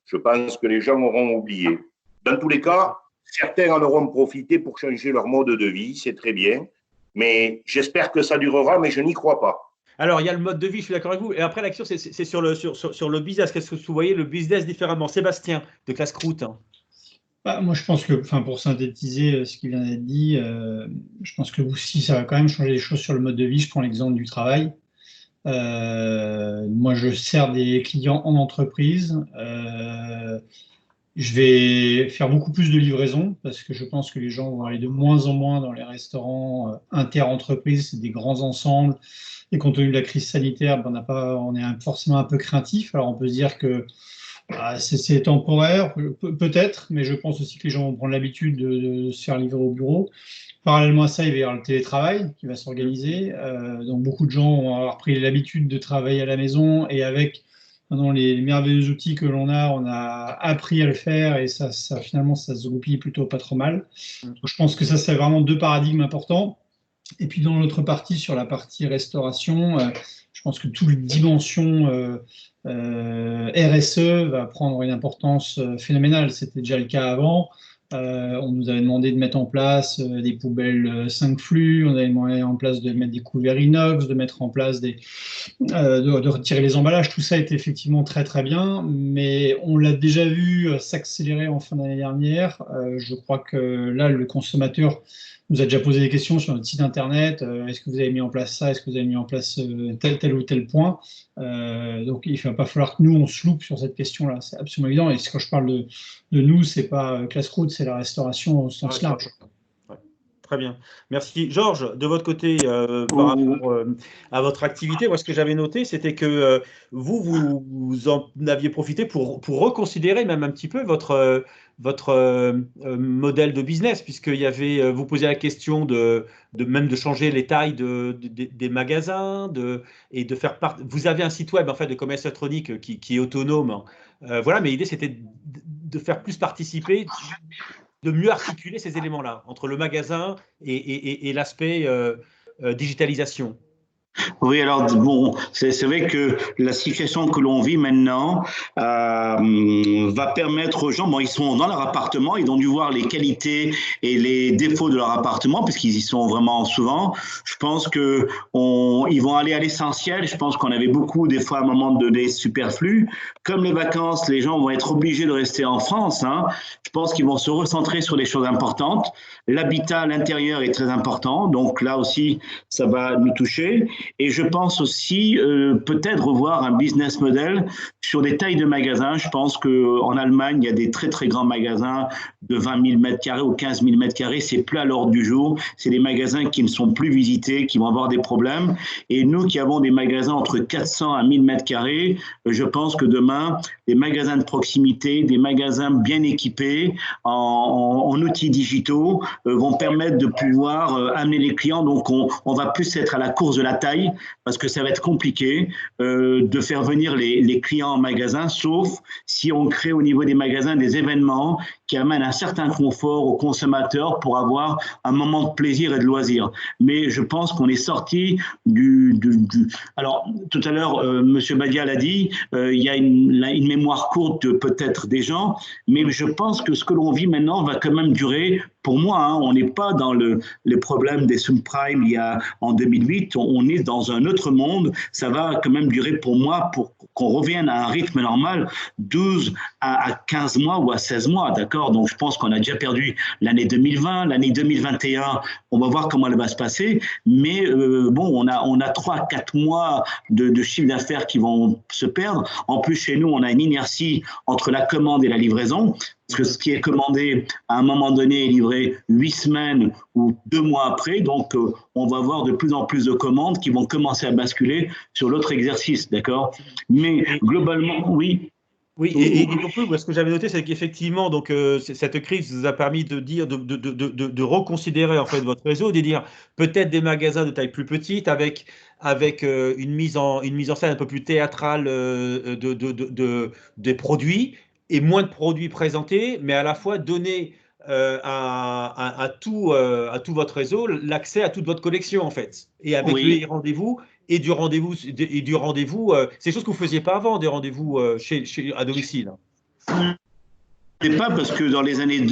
[SPEAKER 7] je pense que les gens auront oublié. Dans tous les cas, certains en auront profité pour changer leur mode de vie, c'est très bien, mais j'espère que ça durera, mais je n'y crois pas.
[SPEAKER 1] Alors, il y a le mode de vie, je suis d'accord avec vous. Et après, l'action, c'est sur le business. Qu'est-ce que vous voyez le business différemment? Sébastien, de Classe Croûte.
[SPEAKER 4] Moi, je pense que, pour synthétiser ce qui vient d'être dit, je pense que si ça va quand même changer les choses sur le mode de vie, je prends l'exemple du travail. Moi, je sers des clients en entreprise. Je vais faire beaucoup plus de livraison parce que je pense que les gens vont aller de moins en moins dans les restaurants inter-entreprises, c'est des grands ensembles. Et compte tenu de la crise sanitaire, on est forcément un peu craintif. Alors on peut se dire que c'est temporaire, peut-être, mais je pense aussi que les gens vont prendre l'habitude de se faire livrer au bureau. Parallèlement à ça, il va y avoir le télétravail qui va s'organiser. Donc beaucoup de gens vont avoir pris l'habitude de travailler à la maison et avec maintenant les merveilleux outils que on a appris à le faire et finalement ça se goupille plutôt pas trop mal. Donc, je pense que ça c'est vraiment deux paradigmes importants. Et puis dans l'autre partie, sur la partie restauration, je pense que toute dimension RSE va prendre une importance phénoménale. C'était déjà le cas avant. On nous avait demandé de mettre en place des poubelles 5 flux, on avait demandé en place de mettre des couverts inox, de mettre en place de retirer les emballages. Tout ça était effectivement très très bien, mais on l'a déjà vu s'accélérer en fin d'année dernière. Je crois que là, le consommateur nous a déjà posé des questions sur notre site internet. Est-ce que vous avez mis en place ça? Est-ce que vous avez mis en place tel ou tel point? Donc il ne va pas falloir que nous, on se loupe sur cette question-là. C'est absolument évident. Et quand je parle de nous, ce n'est pas Classroute, c'est la restauration au sens large.
[SPEAKER 1] Ouais. Très bien. Merci. Georges, de votre côté, par rapport à votre activité, moi, ce que j'avais noté, c'était que vous en aviez profité pour reconsidérer même un petit peu votre modèle de business, puisqu'il y avait, vous posiez la question même de changer les tailles des magasins, et de faire vous avez un site web en fait de commerce électronique qui est autonome. Voilà, mais l'idée c'était de faire plus participer, de mieux articuler ces éléments-là entre le magasin et l'aspect digitalisation.
[SPEAKER 5] Oui, alors bon, c'est vrai que la situation que l'on vit maintenant va permettre aux gens, bon, ils sont dans leur appartement, ils ont dû voir les qualités et les défauts de leur appartement, puisqu'ils y sont vraiment souvent. Je pense que ils vont aller à l'essentiel. Je pense qu'on avait beaucoup, des fois, à un moment donné, superflu. Comme les vacances, les gens vont être obligés de rester en France. Hein. Je pense qu'ils vont se recentrer sur les choses importantes. L'habitat à l'intérieur est très important, donc là aussi, ça va nous toucher. Et je pense aussi peut-être revoir un business model sur des tailles de magasins. Je pense qu'en Allemagne, il y a des très, très grands magasins de 20 000 m² ou 15 000 m². C'est plus à l'ordre du jour. C'est des magasins qui ne sont plus visités, qui vont avoir des problèmes. Et nous qui avons des magasins entre 400 à 1000 m², je pense que demain, des magasins de proximité, des magasins bien équipés en outils digitaux vont permettre de pouvoir amener les clients. Donc, on va plus être à la course de la taille, parce que ça va être compliqué de faire venir les clients en magasin, sauf si on crée au niveau des magasins des événements qui amènent un certain confort aux consommateurs pour avoir un moment de plaisir et de loisir. Mais je pense qu'on est sorti Alors, tout à l'heure, M. Badia l'a dit, il y a une mémoire courte peut-être des gens, mais je pense que ce que l'on vit maintenant va quand même durer. Pour moi, hein, on n'est pas dans les problèmes des subprimes en 2008, on est dans un autre monde. Ça va quand même durer pour moi, pour qu'on revienne à un rythme normal, 12 à 15 mois ou à 16 mois, d'accord? Donc je pense qu'on a déjà perdu l'année 2020, l'année 2021, on va voir comment elle va se passer, mais bon, on a 3-4 mois de chiffre d'affaires qui vont se perdre. En plus, chez nous, on a une inertie entre la commande et la livraison. Parce que ce qui est commandé à un moment donné est livré 8 semaines ou 2 mois après. Donc, on va avoir de plus en plus de commandes qui vont commencer à basculer sur l'autre exercice, d'accord? Mais globalement, oui.
[SPEAKER 1] Oui, et donc, ce que j'avais noté, c'est qu'effectivement, donc cette crise vous a permis de dire, de reconsidérer en fait votre réseau, de dire peut-être des magasins de taille plus petite avec une mise en scène un peu plus théâtrale des produits et moins de produits présentés, mais à la fois donner à tout votre réseau l'accès à toute votre collection en fait, et avec les rendez-vous. Et du rendez-vous, c'est des choses que vous ne faisiez pas avant, des rendez-vous à domicile.
[SPEAKER 5] pas parce que dans les années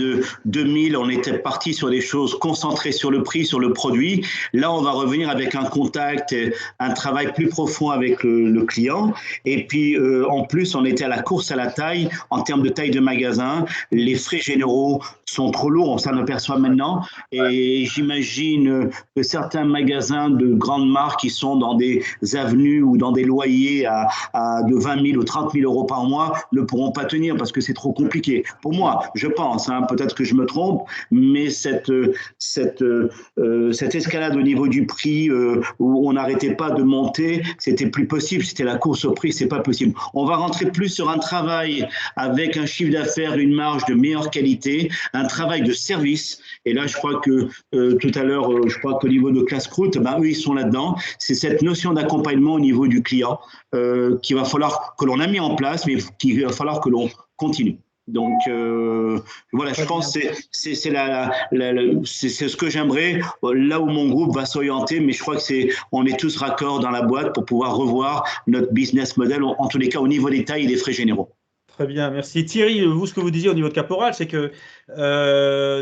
[SPEAKER 5] 2000, on était parti sur des choses concentrées sur le prix, sur le produit. Là, on va revenir avec un contact, un travail plus profond avec le client. Et puis, en plus, on était à la course à la taille en termes de taille de magasin. Les frais généraux sont trop lourds, on s'en aperçoit maintenant. Et j'imagine que certains magasins de grandes marques qui sont dans des avenues ou dans des loyers de 20 000 ou 30 000 euros par mois ne pourront pas tenir parce que c'est trop compliqué. Pour moi, je pense, peut-être que je me trompe, mais cette escalade au niveau du prix où on n'arrêtait pas de monter, c'était plus possible. C'était la course au prix, c'est pas possible. On va rentrer plus sur un travail avec un chiffre d'affaires, une marge de meilleure qualité, un travail de service. Et là, je crois que tout à l'heure, je crois qu'au niveau de Casse-Croûte, eux, ils sont là-dedans. C'est cette notion d'accompagnement au niveau du client qu'il va falloir que l'on a mis en place, mais qu'il va falloir que l'on continue. Donc voilà, je pense que c'est ce que j'aimerais, là où mon groupe va s'orienter, mais je crois que on est tous raccords dans la boîte pour pouvoir revoir notre business model, en tous les cas au niveau des tailles et des frais généraux.
[SPEAKER 1] Très bien, merci. Thierry, vous, ce que vous disiez au niveau de Caporal, c'est que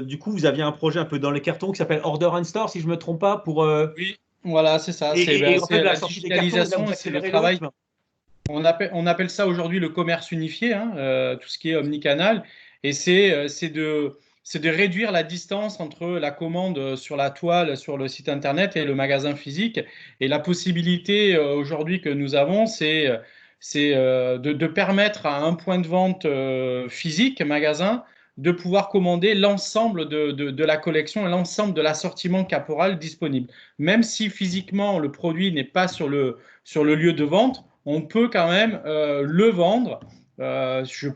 [SPEAKER 1] du coup, vous aviez un projet un peu dans les cartons qui s'appelle Order and Store, si je ne me trompe pas, pour…
[SPEAKER 6] Oui, voilà, c'est ça.
[SPEAKER 1] Et en fait,
[SPEAKER 6] la digitalisation, c'est le travail. On appelle ça aujourd'hui le commerce unifié, tout ce qui est omnicanal, et c'est de réduire la distance entre la commande sur la toile, sur le site internet et le magasin physique. Et la possibilité aujourd'hui que nous avons, c'est de permettre à un point de vente physique, magasin, de pouvoir commander l'ensemble de la collection et l'ensemble de l'assortiment Caporal disponible. Même si physiquement le produit n'est pas sur le lieu de vente, on peut quand même le vendre. Je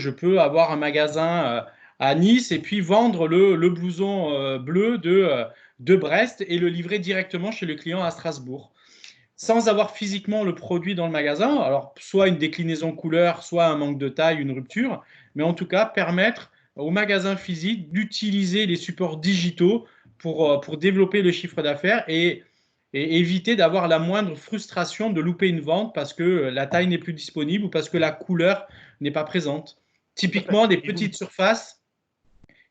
[SPEAKER 6] peux avoir un magasin à Nice et puis vendre le blouson bleu de Brest et le livrer directement chez le client à Strasbourg, sans avoir physiquement le produit dans le magasin. Alors, soit une déclinaison couleur, soit un manque de taille, une rupture, mais en tout cas, permettre au magasin physique d'utiliser les supports digitaux pour développer le chiffre d'affaires et éviter d'avoir la moindre frustration de louper une vente parce que la taille n'est plus disponible ou parce que la couleur n'est pas présente. Typiquement, des petites surfaces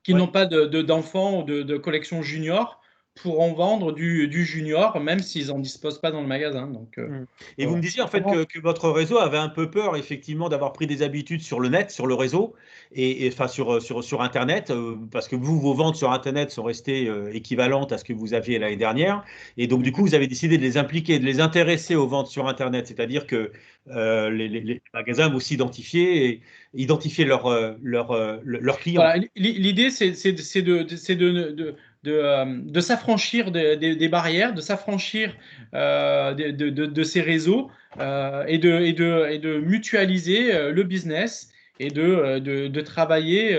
[SPEAKER 6] qui n'ont pas d'enfants ou de collection junior pourront vendre du junior, même s'ils n'en disposent pas dans le magasin. Donc,
[SPEAKER 1] et vous me disiez en fait que votre réseau avait un peu peur effectivement d'avoir pris des habitudes sur le net, sur le réseau, et enfin sur Internet, parce que vos ventes sur Internet sont restées équivalentes à ce que vous aviez l'année dernière, et donc du coup vous avez décidé de les impliquer, de les intéresser aux ventes sur Internet, c'est-à-dire que les magasins vont s'identifier et identifier leurs clients.
[SPEAKER 6] Voilà, l'idée c'est de s'affranchir des barrières, de s'affranchir de ces réseaux et de mutualiser le business et de travailler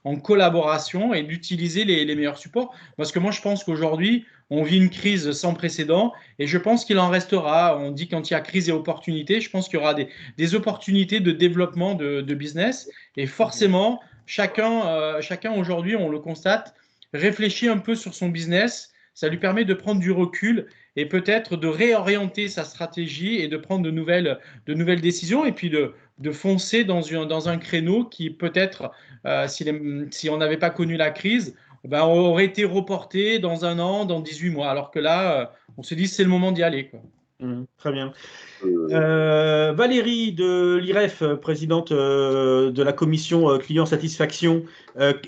[SPEAKER 6] en collaboration et d'utiliser les meilleurs supports. Parce que moi, je pense qu'aujourd'hui, on vit une crise sans précédent et je pense qu'il en restera. On dit quand il y a crise et opportunité, je pense qu'il y aura des opportunités de développement de business. Et forcément, chacun aujourd'hui, on le constate, réfléchit un peu sur son business. Ça lui permet de prendre du recul et peut-être de réorienter sa stratégie et de prendre de nouvelles décisions et puis de foncer dans un créneau qui peut-être, si on n'avait pas connu la crise, aurait été reporté dans 1 an, dans 18 mois. Alors que là, on se dit c'est le moment d'y aller, quoi.
[SPEAKER 1] Très bien. Valérie de l'IREF, présidente de la commission client satisfaction,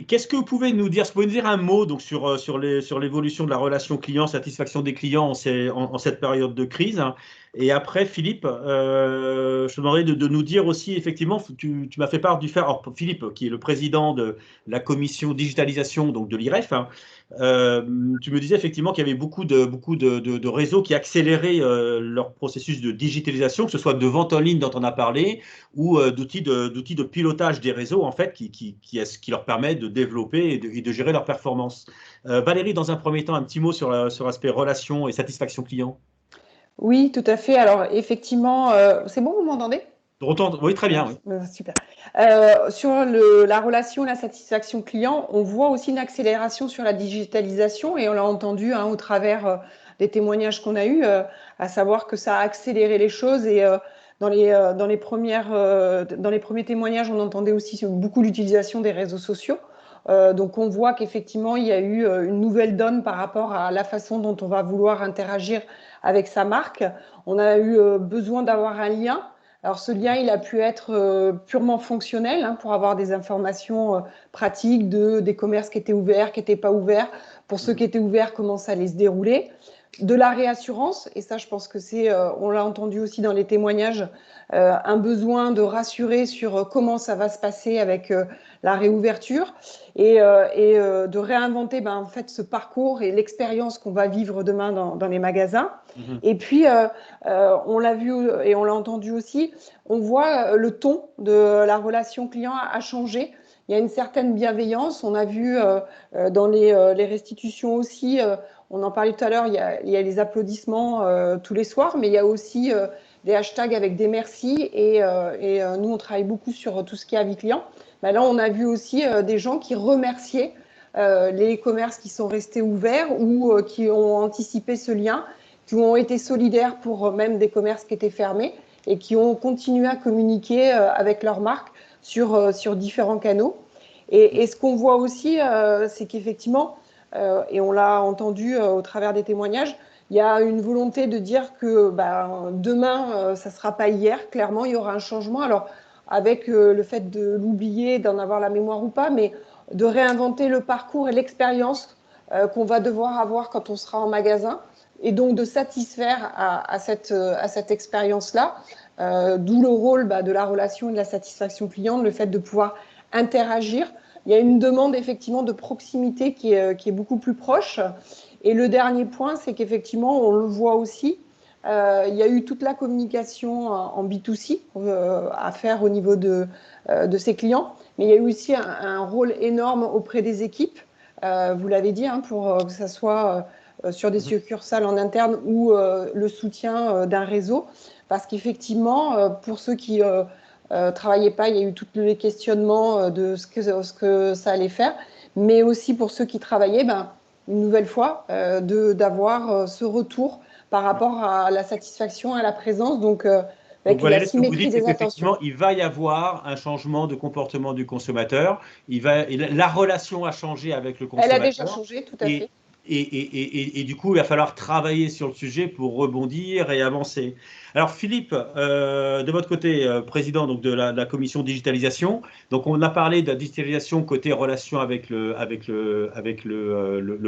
[SPEAKER 1] qu'est-ce que vous pouvez nous dire? Vous pouvez nous dire un mot donc, sur l'évolution de la relation client, satisfaction des clients en cette période de crise, hein. Et après, Philippe, je te demanderais de nous dire aussi, effectivement, tu m'as fait part du fait, alors Philippe, qui est le président de la commission digitalisation donc de l'IREF, hein, tu me disais effectivement qu'il y avait beaucoup de réseaux qui accéléraient leur processus de digitalisation, que ce soit de vente en ligne dont on a parlé, ou d'outils de pilotage des réseaux, en fait, qui leur permettent de développer et de gérer leur performance. Valérie, dans un premier temps, un petit mot sur l'aspect relation et satisfaction client.
[SPEAKER 8] Oui, tout à fait. Alors, effectivement, c'est bon, vous m'entendez?
[SPEAKER 1] Oui, très bien. Oui.
[SPEAKER 8] Super. Sur la relation et la satisfaction client, on voit aussi une accélération sur la digitalisation et on l'a entendu au travers des témoignages qu'on a eus, à savoir que ça a accéléré les choses et dans les premiers témoignages, on entendait aussi beaucoup l'utilisation des réseaux sociaux. Donc on voit qu'effectivement, il y a eu une nouvelle donne par rapport à la façon dont on va vouloir interagir avec sa marque. On a eu besoin d'avoir un lien. Alors ce lien, il a pu être purement fonctionnel, hein, pour avoir des informations pratiques des commerces qui étaient ouverts, qui n'étaient pas ouverts. Pour ceux qui étaient ouverts, comment ça allait se dérouler. De la réassurance, et ça je pense que on l'a entendu aussi dans les témoignages, un besoin de rassurer sur comment ça va se passer avec la réouverture et de réinventer en fait ce parcours et l'expérience qu'on va vivre demain dans les magasins. Et puis, on l'a vu et on l'a entendu aussi, on voit le ton de la relation client a changé. Il y a une certaine bienveillance. On a vu dans les restitutions aussi, on en parlait tout à l'heure, il y a les applaudissements tous les soirs, mais il y a aussi des hashtags avec des merci. Et nous, on travaille beaucoup sur tout ce qui est avis client. Là, on a vu aussi des gens qui remerciaient les commerces qui sont restés ouverts ou qui ont anticipé ce lien, qui ont été solidaires pour même des commerces qui étaient fermés et qui ont continué à communiquer avec leur marque sur différents canaux. Et ce qu'on voit aussi, c'est qu'effectivement, et on l'a entendu au travers des témoignages, il y a une volonté de dire que demain, ça ne sera pas hier. Clairement, il y aura un changement. Alors, avec le fait de l'oublier, d'en avoir la mémoire ou pas, mais de réinventer le parcours et l'expérience qu'on va devoir avoir quand on sera en magasin, et donc de satisfaire à cette expérience-là, d'où le rôle de la relation et de la satisfaction client, le fait de pouvoir interagir. Il y a une demande effectivement de proximité qui est beaucoup plus proche. Et le dernier point, c'est qu'effectivement, on le voit aussi, il y a eu toute la communication en B2C à faire au niveau de ses clients, mais il y a eu aussi un rôle énorme auprès des équipes, vous l'avez dit, hein, pour que ça soit sur des succursales en interne ou le soutien d'un réseau, parce qu'effectivement, pour ceux qui travaillaient pas, il y a eu tous les questionnements de ce que ça allait faire, mais aussi pour ceux qui travaillaient, une nouvelle fois, d'avoir ce retour par rapport à la satisfaction, à la présence, donc avec
[SPEAKER 1] voilà,
[SPEAKER 8] la
[SPEAKER 1] ce que vous
[SPEAKER 8] symétrie
[SPEAKER 1] dites, c'est
[SPEAKER 8] des attentions.
[SPEAKER 1] qu'effectivement, il va y avoir un changement de comportement du consommateur. La relation a changé avec le consommateur.
[SPEAKER 8] Elle a déjà changé, tout à fait.
[SPEAKER 1] Et du coup, il va falloir travailler sur le sujet pour rebondir et avancer. Alors, Philippe, de votre côté, président donc, de la commission digitalisation, donc on a parlé de la digitalisation côté relation avec le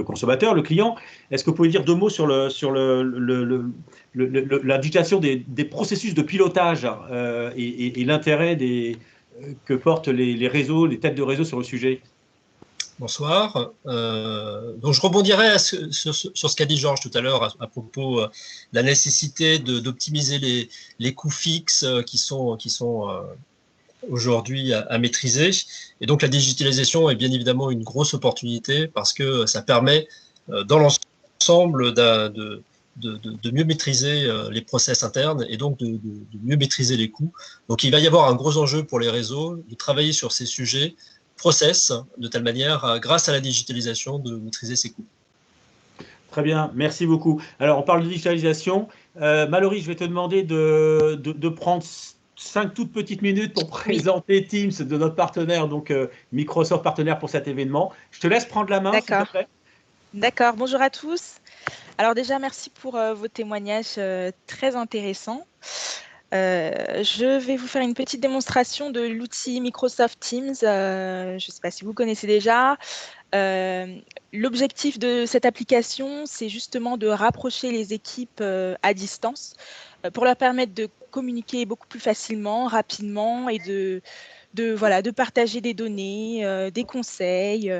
[SPEAKER 1] consommateur, le client. Est-ce que vous pouvez dire deux mots sur la digitalisation des processus de pilotage et l'intérêt que portent les réseaux, les têtes de réseau sur le sujet?
[SPEAKER 9] Bonsoir. Donc je rebondirai sur ce qu'a dit Georges tout à l'heure à propos de la nécessité d'optimiser les coûts fixes qui sont aujourd'hui à maîtriser. Et donc la digitalisation est bien évidemment une grosse opportunité parce que ça permet dans l'ensemble de mieux maîtriser les process internes et donc de mieux maîtriser les coûts. Donc il va y avoir un gros enjeu pour les réseaux de travailler sur ces sujets process, de telle manière, grâce à la digitalisation, de maîtriser ses coûts.
[SPEAKER 1] Très bien, merci beaucoup. Alors, on parle de digitalisation. Mallory, je vais te demander de prendre 5 toutes petites minutes pour présenter Teams de notre partenaire, donc Microsoft partenaire pour cet événement. Je te laisse prendre la main, s'il te plaît.
[SPEAKER 10] D'accord, bonjour à tous. Alors déjà, merci pour vos témoignages très intéressants. Je vais vous faire une petite démonstration de l'outil Microsoft Teams. Je ne sais pas si vous connaissez déjà. L'objectif de cette application, c'est justement de rapprocher les équipes à distance pour leur permettre de communiquer beaucoup plus facilement, rapidement et de partager des données, des conseils,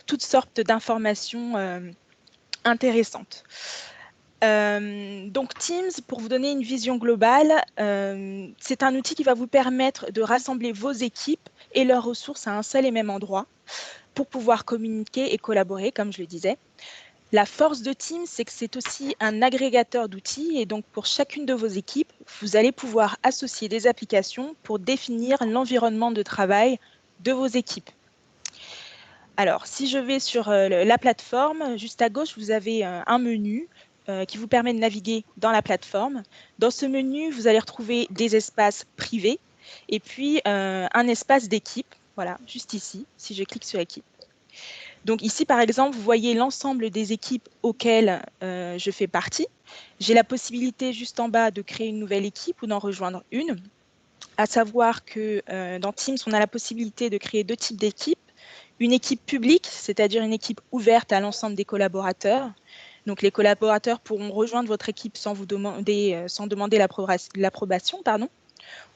[SPEAKER 10] toutes sortes d'informations intéressantes. Donc Teams, pour vous donner une vision globale, c'est un outil qui va vous permettre de rassembler vos équipes et leurs ressources à un seul et même endroit pour pouvoir communiquer et collaborer, comme je le disais. La force de Teams, c'est que c'est aussi un agrégateur d'outils et donc pour chacune de vos équipes, vous allez pouvoir associer des applications pour définir l'environnement de travail de vos équipes. Alors, si je vais sur la plateforme, juste à gauche, vous avez un menu qui vous permet de naviguer dans la plateforme. Dans ce menu, vous allez retrouver des espaces privés et puis un espace d'équipe. Voilà, juste ici, si je clique sur équipe. Donc ici, par exemple, vous voyez l'ensemble des équipes auxquelles je fais partie. J'ai la possibilité juste en bas de créer une nouvelle équipe ou d'en rejoindre une. À savoir que dans Teams, on a la possibilité de créer deux types d'équipes. Une équipe publique, c'est-à-dire une équipe ouverte à l'ensemble des collaborateurs. Donc les collaborateurs pourront rejoindre votre équipe sans demander l'approbation, pardon.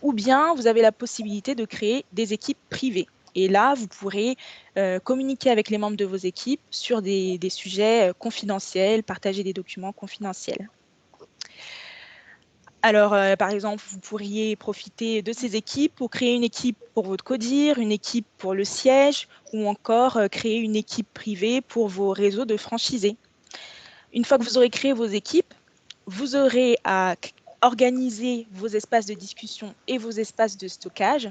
[SPEAKER 10] Ou bien vous avez la possibilité de créer des équipes privées. Et là, vous pourrez communiquer avec les membres de vos équipes sur des sujets confidentiels, partager des documents confidentiels. Alors, par exemple, vous pourriez profiter de ces équipes pour créer une équipe pour votre CODIR, une équipe pour le siège ou encore créer une équipe privée pour vos réseaux de franchisés. Une fois que vous aurez créé vos équipes, vous aurez à organiser vos espaces de discussion et vos espaces de stockage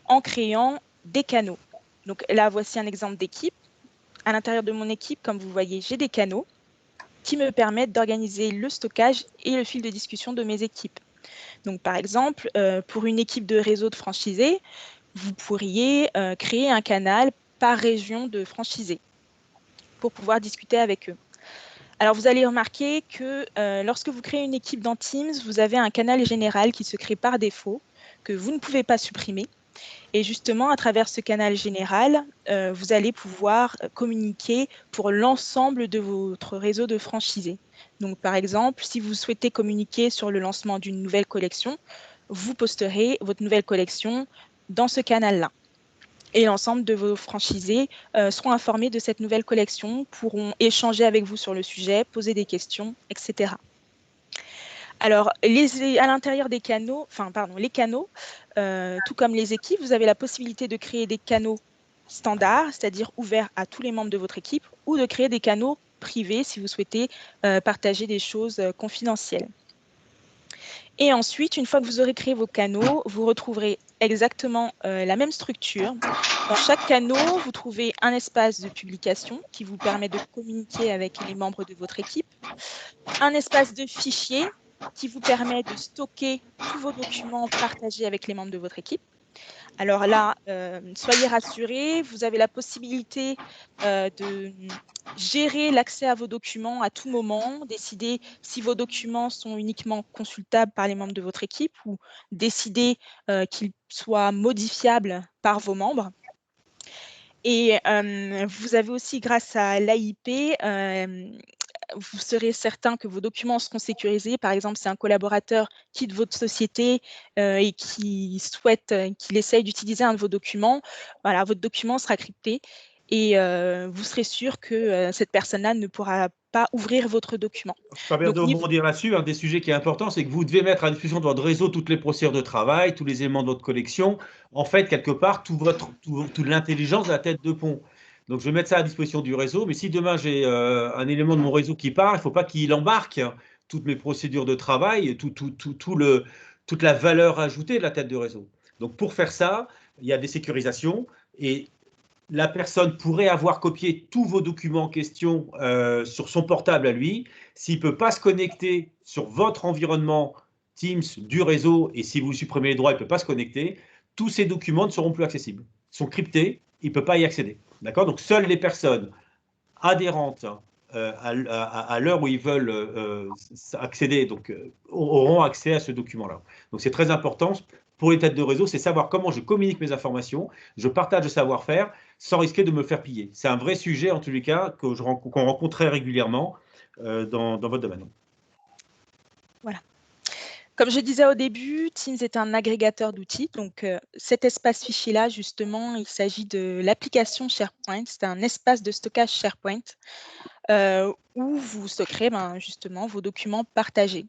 [SPEAKER 10] en créant des canaux. Donc là, voici un exemple d'équipe. À l'intérieur de mon équipe, comme vous voyez, j'ai des canaux qui me permettent d'organiser le stockage et le fil de discussion de mes équipes. Donc, par exemple, pour une équipe de réseau de franchisés, vous pourriez créer un canal par région de franchisés pour pouvoir discuter avec eux. Alors, vous allez remarquer que lorsque vous créez une équipe dans Teams, vous avez un canal général qui se crée par défaut, que vous ne pouvez pas supprimer. Et justement, à travers ce canal général, vous allez pouvoir communiquer pour l'ensemble de votre réseau de franchisés. Donc, par exemple, si vous souhaitez communiquer sur le lancement d'une nouvelle collection, vous posterez votre nouvelle collection dans ce canal-là. Et l'ensemble de vos franchisés seront informés de cette nouvelle collection, pourront échanger avec vous sur le sujet, poser des questions, etc. Alors, à l'intérieur des canaux, les canaux, tout comme les équipes, vous avez la possibilité de créer des canaux standards, c'est-à-dire ouverts à tous les membres de votre équipe, ou de créer des canaux privés si vous souhaitez partager des choses confidentielles. Et ensuite, une fois que vous aurez créé vos canaux, vous retrouverez exactement la même structure. Dans chaque canal, vous trouvez un espace de publication qui vous permet de communiquer avec les membres de votre équipe, un espace de fichiers qui vous permet de stocker tous vos documents partagés avec les membres de votre équipe. Alors là, soyez rassurés, vous avez la possibilité de gérer l'accès à vos documents à tout moment, décider si vos documents sont uniquement consultables par les membres de votre équipe ou décider qu'ils soient modifiables par vos membres. Et vous avez aussi, grâce à l'AIP, vous serez certain que vos documents seront sécurisés. Par exemple, si un collaborateur quitte votre société et qu'il essaye d'utiliser un de vos documents, voilà, votre document sera crypté et vous serez sûr que cette personne-là ne pourra pas ouvrir votre document.
[SPEAKER 1] Je permets de rebondir là-dessus. Un des sujets qui est important, c'est que vous devez mettre à disposition de votre réseau toutes les procédures de travail, tous les éléments de votre collection. En fait, quelque part, toute l'intelligence de la tête de pont. Donc, je vais mettre ça à disposition du réseau. Mais si demain, j'ai un élément de mon réseau qui part, il ne faut pas qu'il embarque toutes mes procédures de travail, toute la valeur ajoutée de la tête de réseau. Donc, pour faire ça, il y a des sécurisations et la personne pourrait avoir copié tous vos documents en question sur son portable à lui. S'il ne peut pas se connecter sur votre environnement Teams du réseau, et si vous supprimez les droits, il ne peut pas se connecter, tous ces documents ne seront plus accessibles. Ils sont cryptés, il ne peut pas y accéder. D'accord ? Donc, seules les personnes adhérentes à l'heure où ils veulent accéder auront accès à ce document-là. Donc, c'est très important. Pour les têtes de réseau, c'est savoir comment je communique mes informations, je partage le savoir-faire sans risquer de me faire piller. C'est un vrai sujet, en tous les cas, qu'on rencontre très régulièrement dans votre domaine.
[SPEAKER 10] Voilà. Comme je disais au début, Teams est un agrégateur d'outils. Donc, cet espace fichier-là, justement, il s'agit de l'application SharePoint. C'est un espace de stockage SharePoint où vous stockerez justement vos documents partagés.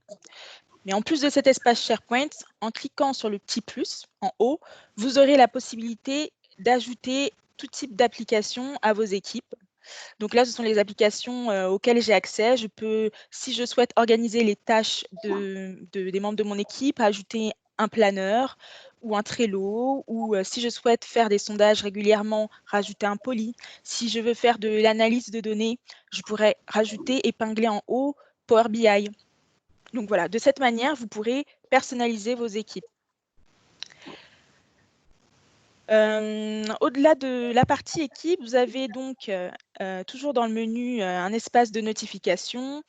[SPEAKER 10] Mais en plus de cet espace SharePoint, en cliquant sur le petit plus en haut, vous aurez la possibilité d'ajouter tout type d'applications à vos équipes. Donc là, ce sont les applications auxquelles j'ai accès. Je peux, si je souhaite organiser les tâches des membres de mon équipe, ajouter un planeur ou un Trello, ou si je souhaite faire des sondages régulièrement, rajouter un Poly. Si je veux faire de l'analyse de données, je pourrais rajouter, épingler en haut Power BI. Donc voilà, de cette manière, vous pourrez personnaliser vos équipes. Au-delà de la partie équipe, vous avez donc toujours dans le menu un espace de notification.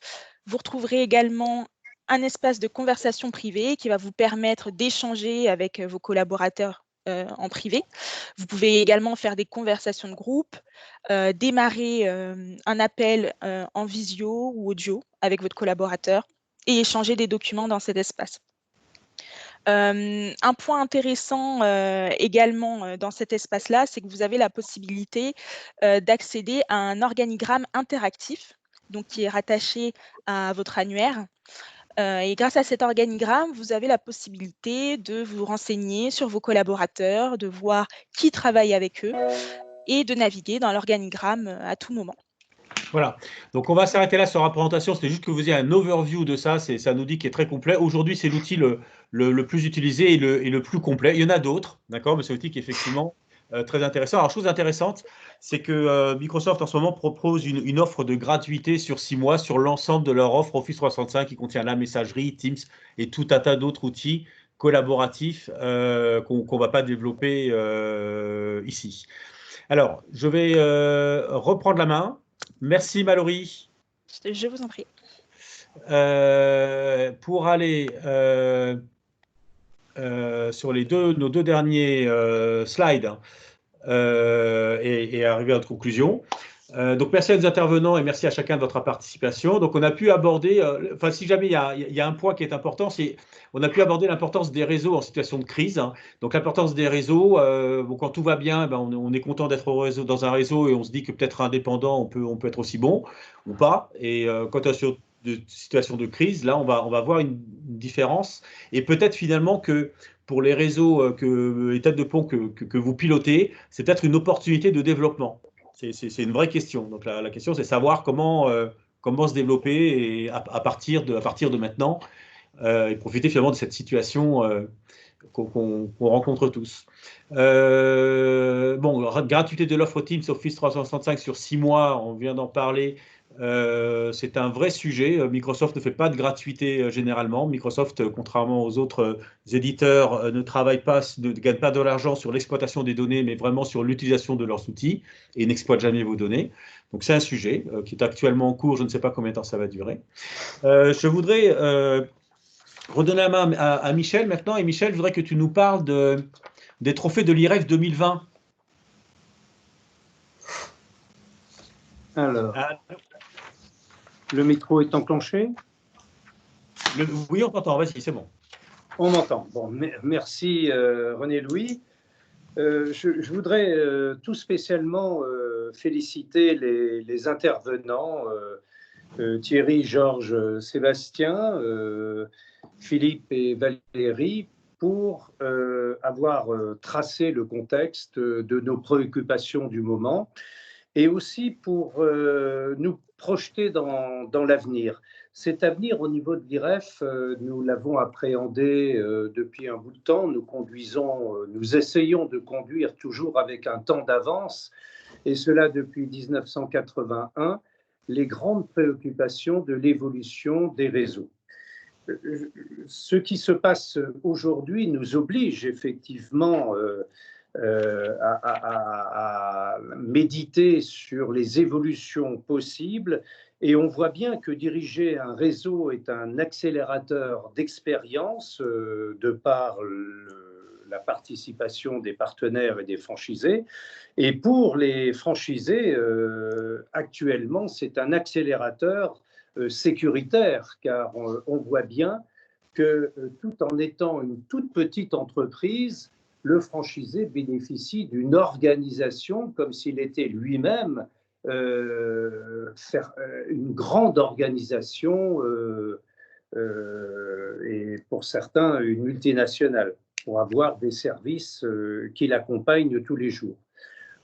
[SPEAKER 10] Vous retrouverez également un espace de conversation privée qui va vous permettre d'échanger avec vos collaborateurs en privé. Vous pouvez également faire des conversations de groupe, démarrer un appel en visio ou audio avec votre collaborateur et échanger des documents dans cet espace. Un point intéressant également dans cet espace-là, c'est que vous avez la possibilité d'accéder à un organigramme interactif, donc qui est rattaché à votre annuaire. Et grâce à cet organigramme, vous avez la possibilité de vous renseigner sur vos collaborateurs, de voir qui travaille avec eux et de naviguer dans l'organigramme à tout moment.
[SPEAKER 1] Voilà, donc on va s'arrêter là sur la présentation. C'était juste que vous ayez un overview de ça. Ça nous dit qu'il est très complet. Aujourd'hui, c'est l'outil le plus utilisé et le plus complet. Il y en a d'autres, d'accord, mais c'est l'outil qui est effectivement très intéressant. Alors, chose intéressante, c'est que Microsoft en ce moment propose une offre de gratuité sur 6 mois sur l'ensemble de leur offre Office 365 qui contient la messagerie, Teams et tout un tas d'autres outils collaboratifs qu'on ne va pas développer ici. Alors, je vais reprendre la main. Merci Mallory.
[SPEAKER 10] Je vous en prie.
[SPEAKER 1] Pour aller sur nos deux derniers slides et arriver à notre conclusion. Donc, merci à nos intervenants et merci à chacun de votre participation. Donc, on a pu aborder, enfin, si jamais il y a un point qui est important, c'est on a pu aborder l'importance des réseaux en situation de crise. Hein. Donc, l'importance des réseaux, bon, quand tout va bien, ben, on est content d'être dans un réseau et on se dit que peut-être indépendant, on peut être aussi bon ou pas. Et quand on est sur de situation de crise, là, on va voir une différence. Et peut-être finalement que pour les réseaux, les têtes de pont que vous pilotez, c'est peut-être une opportunité de développement. C'est une vraie question. Donc la question, c'est savoir comment se développer et à partir de maintenant et profiter finalement de cette situation qu'on rencontre tous. Bon, gratuité de l'offre Teams Office 365 sur 6 mois, on vient d'en parler. C'est un vrai sujet. Microsoft ne fait pas de gratuité généralement. Microsoft, contrairement aux autres éditeurs, ne gagne pas de l'argent sur l'exploitation des données, mais vraiment sur l'utilisation de leurs outils et n'exploite jamais vos données. Donc c'est un sujet qui est actuellement en cours. Je ne sais pas combien de temps ça va durer. Je voudrais redonner la main à Michel maintenant. Et Michel, je voudrais que tu nous parles des trophées de l'IREF 2020.
[SPEAKER 3] Alors, le micro est enclenché?
[SPEAKER 1] Oui, on t'entend. Vas-y, c'est bon.
[SPEAKER 3] On m'entend. Bon, merci René-Louis. Je voudrais tout spécialement féliciter les intervenants, Thierry, Georges, Sébastien, Philippe et Valérie, pour avoir tracé le contexte de nos préoccupations du moment et aussi pour nous projeter dans l'avenir. Cet avenir au niveau de l'IREF, nous l'avons appréhendé depuis un bout de temps. Nous essayons de conduire toujours avec un temps d'avance, et cela depuis 1981, les grandes préoccupations de l'évolution des réseaux. Ce qui se passe aujourd'hui nous oblige effectivement à méditer sur les évolutions possibles, et on voit bien que diriger un réseau est un accélérateur d'expérience de par la participation des partenaires et des franchisés. Et pour les franchisés, actuellement, c'est un accélérateur sécuritaire, car on voit bien que tout en étant une toute petite entreprise, le franchisé bénéficie d'une organisation comme s'il était lui-même une grande organisation et pour certains une multinationale, pour avoir des services qui l'accompagnent tous les jours.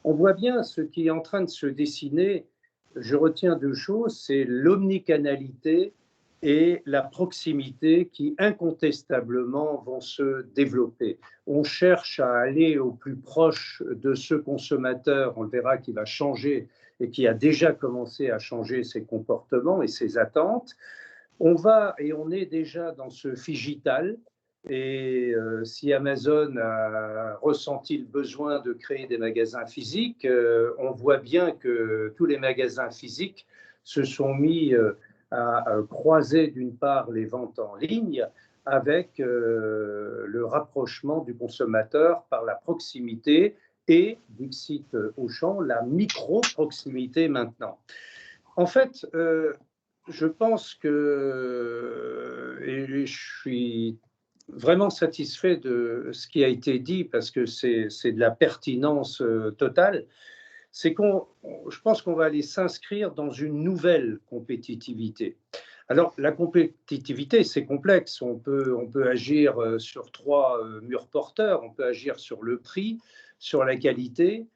[SPEAKER 3] On voit bien ce qui est en train de se dessiner. Je retiens deux choses, c'est l'omnicanalité et la proximité qui incontestablement vont se développer. On cherche à aller au plus proche de ce consommateur, on le verra, qui va changer et qui a déjà commencé à changer ses comportements et ses attentes. On est déjà dans ce phygital. Et si Amazon a ressenti le besoin de créer des magasins physiques, on voit bien que tous les magasins physiques se sont mis à croiser d'une part les ventes en ligne avec le rapprochement du consommateur par la proximité et, dixit Auchan, la micro-proximité maintenant. En fait, je pense que, et je suis vraiment satisfait de ce qui a été dit parce que c'est de la pertinence totale, c'est je pense qu'on va aller s'inscrire dans une nouvelle compétitivité. Alors, la compétitivité, c'est complexe. On peut agir sur 3 murs porteurs. On peut agir sur le prix, sur la qualité.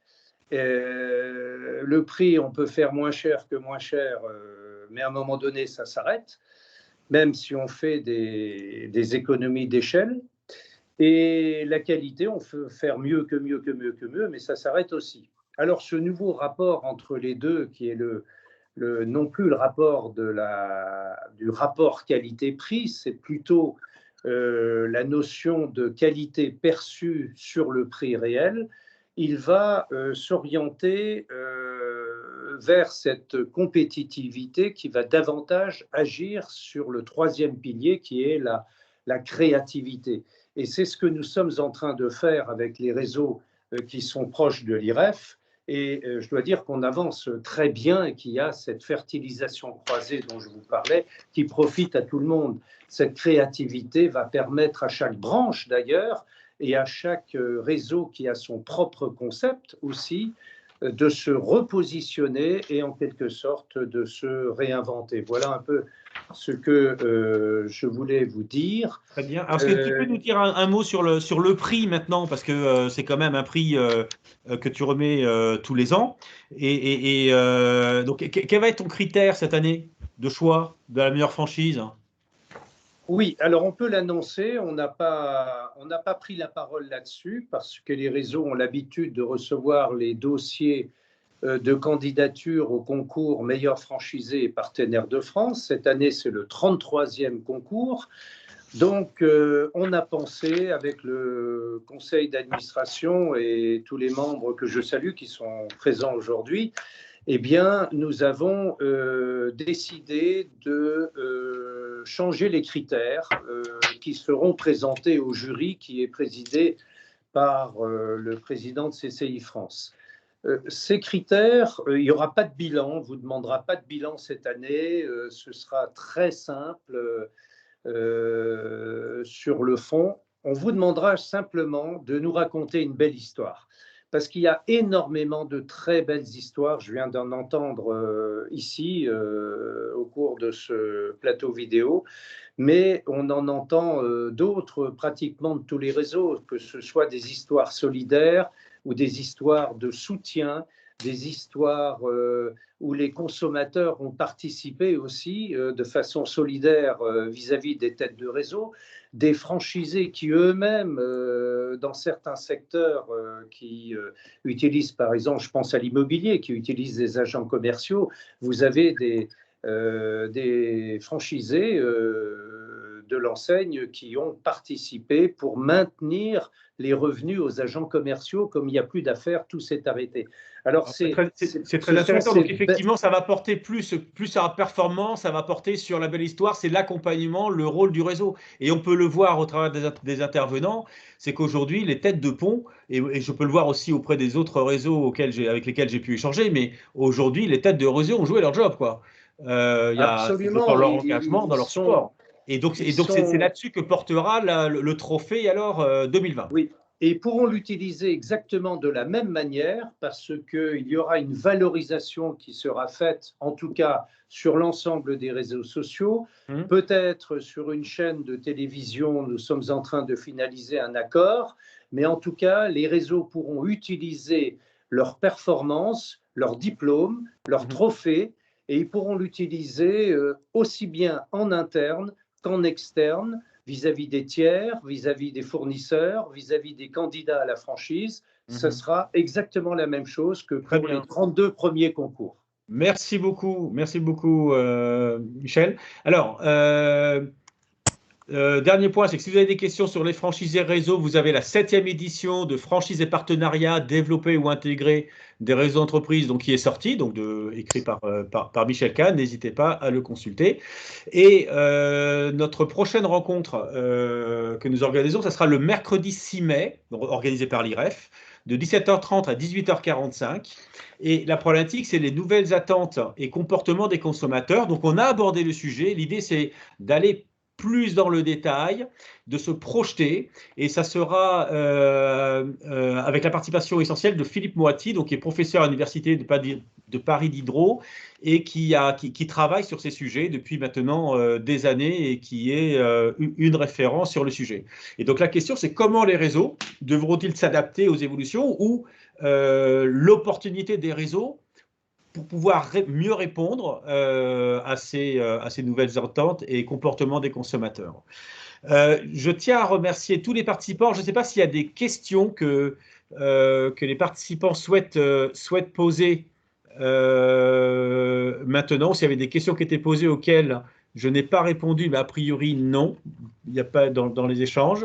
[SPEAKER 3] Le prix, on peut faire moins cher que moins cher, mais à un moment donné, ça s'arrête, même si on fait des économies d'échelle. Et la qualité, on peut faire mieux que mieux que mieux que mieux, mais ça s'arrête aussi. Alors, ce nouveau rapport entre les deux, qui est non plus le rapport du rapport qualité-prix, c'est plutôt la notion de qualité perçue sur le prix réel, il va s'orienter vers cette compétitivité qui va davantage agir sur le 3e pilier qui est la créativité. Et c'est ce que nous sommes en train de faire avec les réseaux qui sont proches de l'IREF. Et je dois dire qu'on avance très bien et qu'il y a cette fertilisation croisée dont je vous parlais qui profite à tout le monde. Cette créativité va permettre à chaque branche d'ailleurs et à chaque réseau qui a son propre concept aussi de se repositionner et en quelque sorte de se réinventer. Voilà un peu ce que je voulais vous dire.
[SPEAKER 1] Très bien. Alors, est-ce que tu peux nous dire un mot sur le prix maintenant, parce que c'est quand même un prix que tu remets tous les ans. Donc, quel va être ton critère cette année de choix de la meilleure franchise?
[SPEAKER 3] Oui, alors on peut l'annoncer, on n'a pas pris la parole là-dessus parce que les réseaux ont l'habitude de recevoir les dossiers de candidature au concours meilleur franchisé et partenaire de France. Cette année, c'est le 33e concours. Donc, on a pensé avec le conseil d'administration et tous les membres que je salue qui sont présents aujourd'hui, eh bien, nous avons décidé de changer les critères qui seront présentés au jury qui est présidé par le président de CCI France. Ces critères, il n'y aura pas de bilan, on ne vous demandera pas de bilan cette année, ce sera très simple sur le fond. On vous demandera simplement de nous raconter une belle histoire. Parce qu'il y a énormément de très belles histoires. Je viens d'en entendre ici au cours de ce plateau vidéo, mais on en entend d'autres pratiquement de tous les réseaux, que ce soit des histoires solidaires ou des histoires de soutien, des histoires où les consommateurs ont participé aussi de façon solidaire vis-à-vis des têtes de réseau, des franchisés qui eux-mêmes, dans certains secteurs qui utilisent, par exemple, je pense à l'immobilier, qui utilisent des agents commerciaux, vous avez des franchisés de l'enseigne qui ont participé pour maintenir les revenus aux agents commerciaux. Comme il n'y a plus d'affaires, tout s'est arrêté. Alors
[SPEAKER 1] c'est très intéressant. Donc effectivement, ça va porter plus à la performance, ça va porter sur la belle histoire, c'est l'accompagnement, le rôle du réseau. Et on peut le voir au travers des intervenants, c'est qu'aujourd'hui, les têtes de pont, et je peux le voir aussi auprès des autres réseaux avec lesquels j'ai pu échanger, mais aujourd'hui, les têtes de réseau ont joué leur job, quoi. Il y a dans leur engagement, dans leur support. Et donc, c'est là-dessus que portera le trophée alors 2020.
[SPEAKER 3] Oui, et ils pourront l'utiliser exactement de la même manière parce qu'il y aura une valorisation qui sera faite, en tout cas sur l'ensemble des réseaux sociaux. Peut-être sur une chaîne de télévision, nous sommes en train de finaliser un accord, mais en tout cas, les réseaux pourront utiliser leur performance, leur diplôme, leur trophée, et ils pourront l'utiliser aussi bien en interne qu'en externe, vis-à-vis des tiers, vis-à-vis des fournisseurs, vis-à-vis des candidats à la franchise. Ce sera exactement la même chose que pour les 32 premiers concours.
[SPEAKER 1] Merci beaucoup, Michel. Alors, dernier point, c'est que si vous avez des questions sur les franchisés réseau, vous avez la 7e édition de franchise et partenariat, développer ou intégrer des réseaux d'entreprise, donc qui est sorti, donc écrit par Michel Kahn. N'hésitez pas à le consulter. Et notre prochaine rencontre que nous organisons, ça sera le mercredi 6 mai, donc organisé par l'IREF, de 17h30 à 18h45. Et la problématique, c'est les nouvelles attentes et comportements des consommateurs. Donc, on a abordé le sujet. L'idée, c'est d'aller plus dans le détail, de se projeter, et ça sera avec la participation essentielle de Philippe Moati, donc qui est professeur à l'université de Paris Diderot et qui travaille sur ces sujets depuis maintenant des années et qui est une référence sur le sujet. Et donc la question, c'est comment les réseaux devront-ils s'adapter aux évolutions ou l'opportunité des réseaux pour pouvoir mieux répondre à ces nouvelles attentes et comportements des consommateurs. Je tiens à remercier tous les participants. Je ne sais pas s'il y a des questions que les participants souhaitent poser maintenant, s'il y avait des questions qui étaient posées auxquelles je n'ai pas répondu, mais a priori non, il n'y a pas dans les échanges.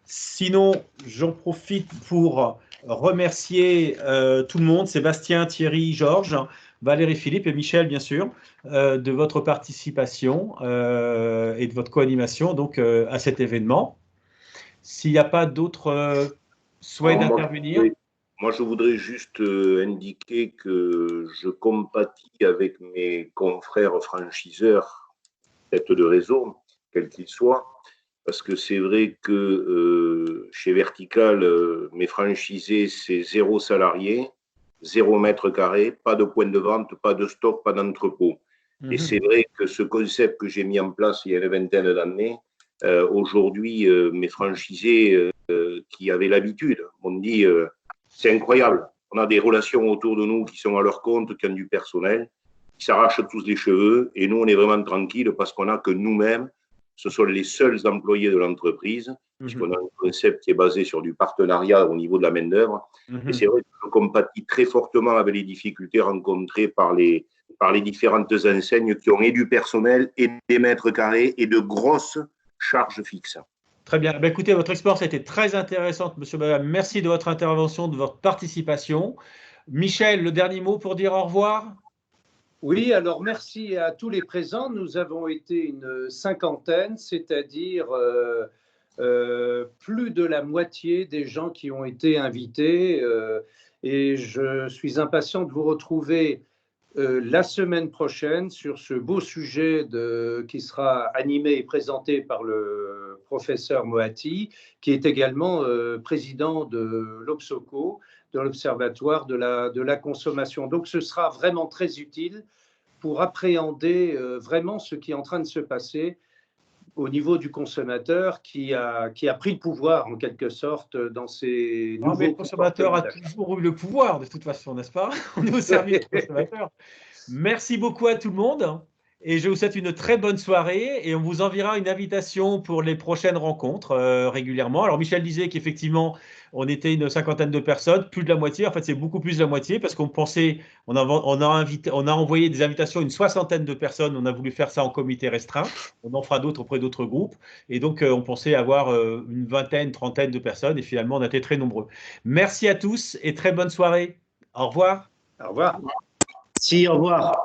[SPEAKER 1] Sinon, j'en profite pour remercier tout le monde, Sébastien, Thierry, Georges, Valérie, Philippe et Michel, bien sûr, de votre participation et de votre co-animation donc, à cet événement. S'il n'y a pas d'autres souhaits d'intervenir.
[SPEAKER 7] Moi, je voudrais juste indiquer que je compatis avec mes confrères franchiseurs, tête de réseau, quels qu'ils soient, parce que c'est vrai que chez Vertical, mes franchisés, c'est 0 salarié, 0 mètre carré, pas de point de vente, pas de stock, pas d'entrepôt. Et c'est vrai que ce concept que j'ai mis en place il y a une vingtaine d'années, aujourd'hui, mes franchisés qui avaient l'habitude m'ont dit c'est incroyable, on a des relations autour de nous qui sont à leur compte, qui ont du personnel, qui s'arrachent tous les cheveux, et nous, on est vraiment tranquille parce qu'on n'a que nous-mêmes. Ce sont les seuls employés de l'entreprise, puisqu'on a un concept qui est basé sur du partenariat au niveau de la main-d'œuvre. Et c'est vrai que je compatis très fortement avec les difficultés rencontrées par les différentes enseignes qui ont et du personnel et des mètres carrés et de grosses charges fixes.
[SPEAKER 1] Très bien. Ben, écoutez, votre expérience a été très intéressante, Monsieur Babam. Merci de votre intervention, de votre participation. Michel, le dernier mot pour dire au revoir?
[SPEAKER 3] Oui, alors merci à tous les présents. Nous avons été une cinquantaine, c'est-à-dire plus de la moitié des gens qui ont été invités. Et je suis impatient de vous retrouver la semaine prochaine sur ce beau sujet qui sera animé et présenté par le professeur Moati, qui est également président de l'Obsoco, de l'Observatoire de la consommation. Donc ce sera vraiment très utile pour appréhender vraiment ce qui est en train de se passer au niveau du consommateur qui a pris le pouvoir en quelque sorte dans ces nouveaux...
[SPEAKER 1] Mais le consommateur a toujours eu le pouvoir de toute façon, n'est-ce pas? On est au service du consommateur. Merci beaucoup à tout le monde et je vous souhaite une très bonne soirée et on vous enverra une invitation pour les prochaines rencontres régulièrement. Alors Michel disait qu'effectivement on était une cinquantaine de personnes, plus de la moitié. En fait, c'est beaucoup plus de la moitié parce qu'on pensait, on a envoyé des invitations à une soixantaine de personnes. On a voulu faire ça en comité restreint. On en fera d'autres auprès d'autres groupes. Et donc, on pensait avoir une vingtaine, trentaine de personnes. Et finalement, on a été très nombreux. Merci à tous et très bonne soirée. Au revoir.
[SPEAKER 3] Au revoir.
[SPEAKER 5] Si, au revoir.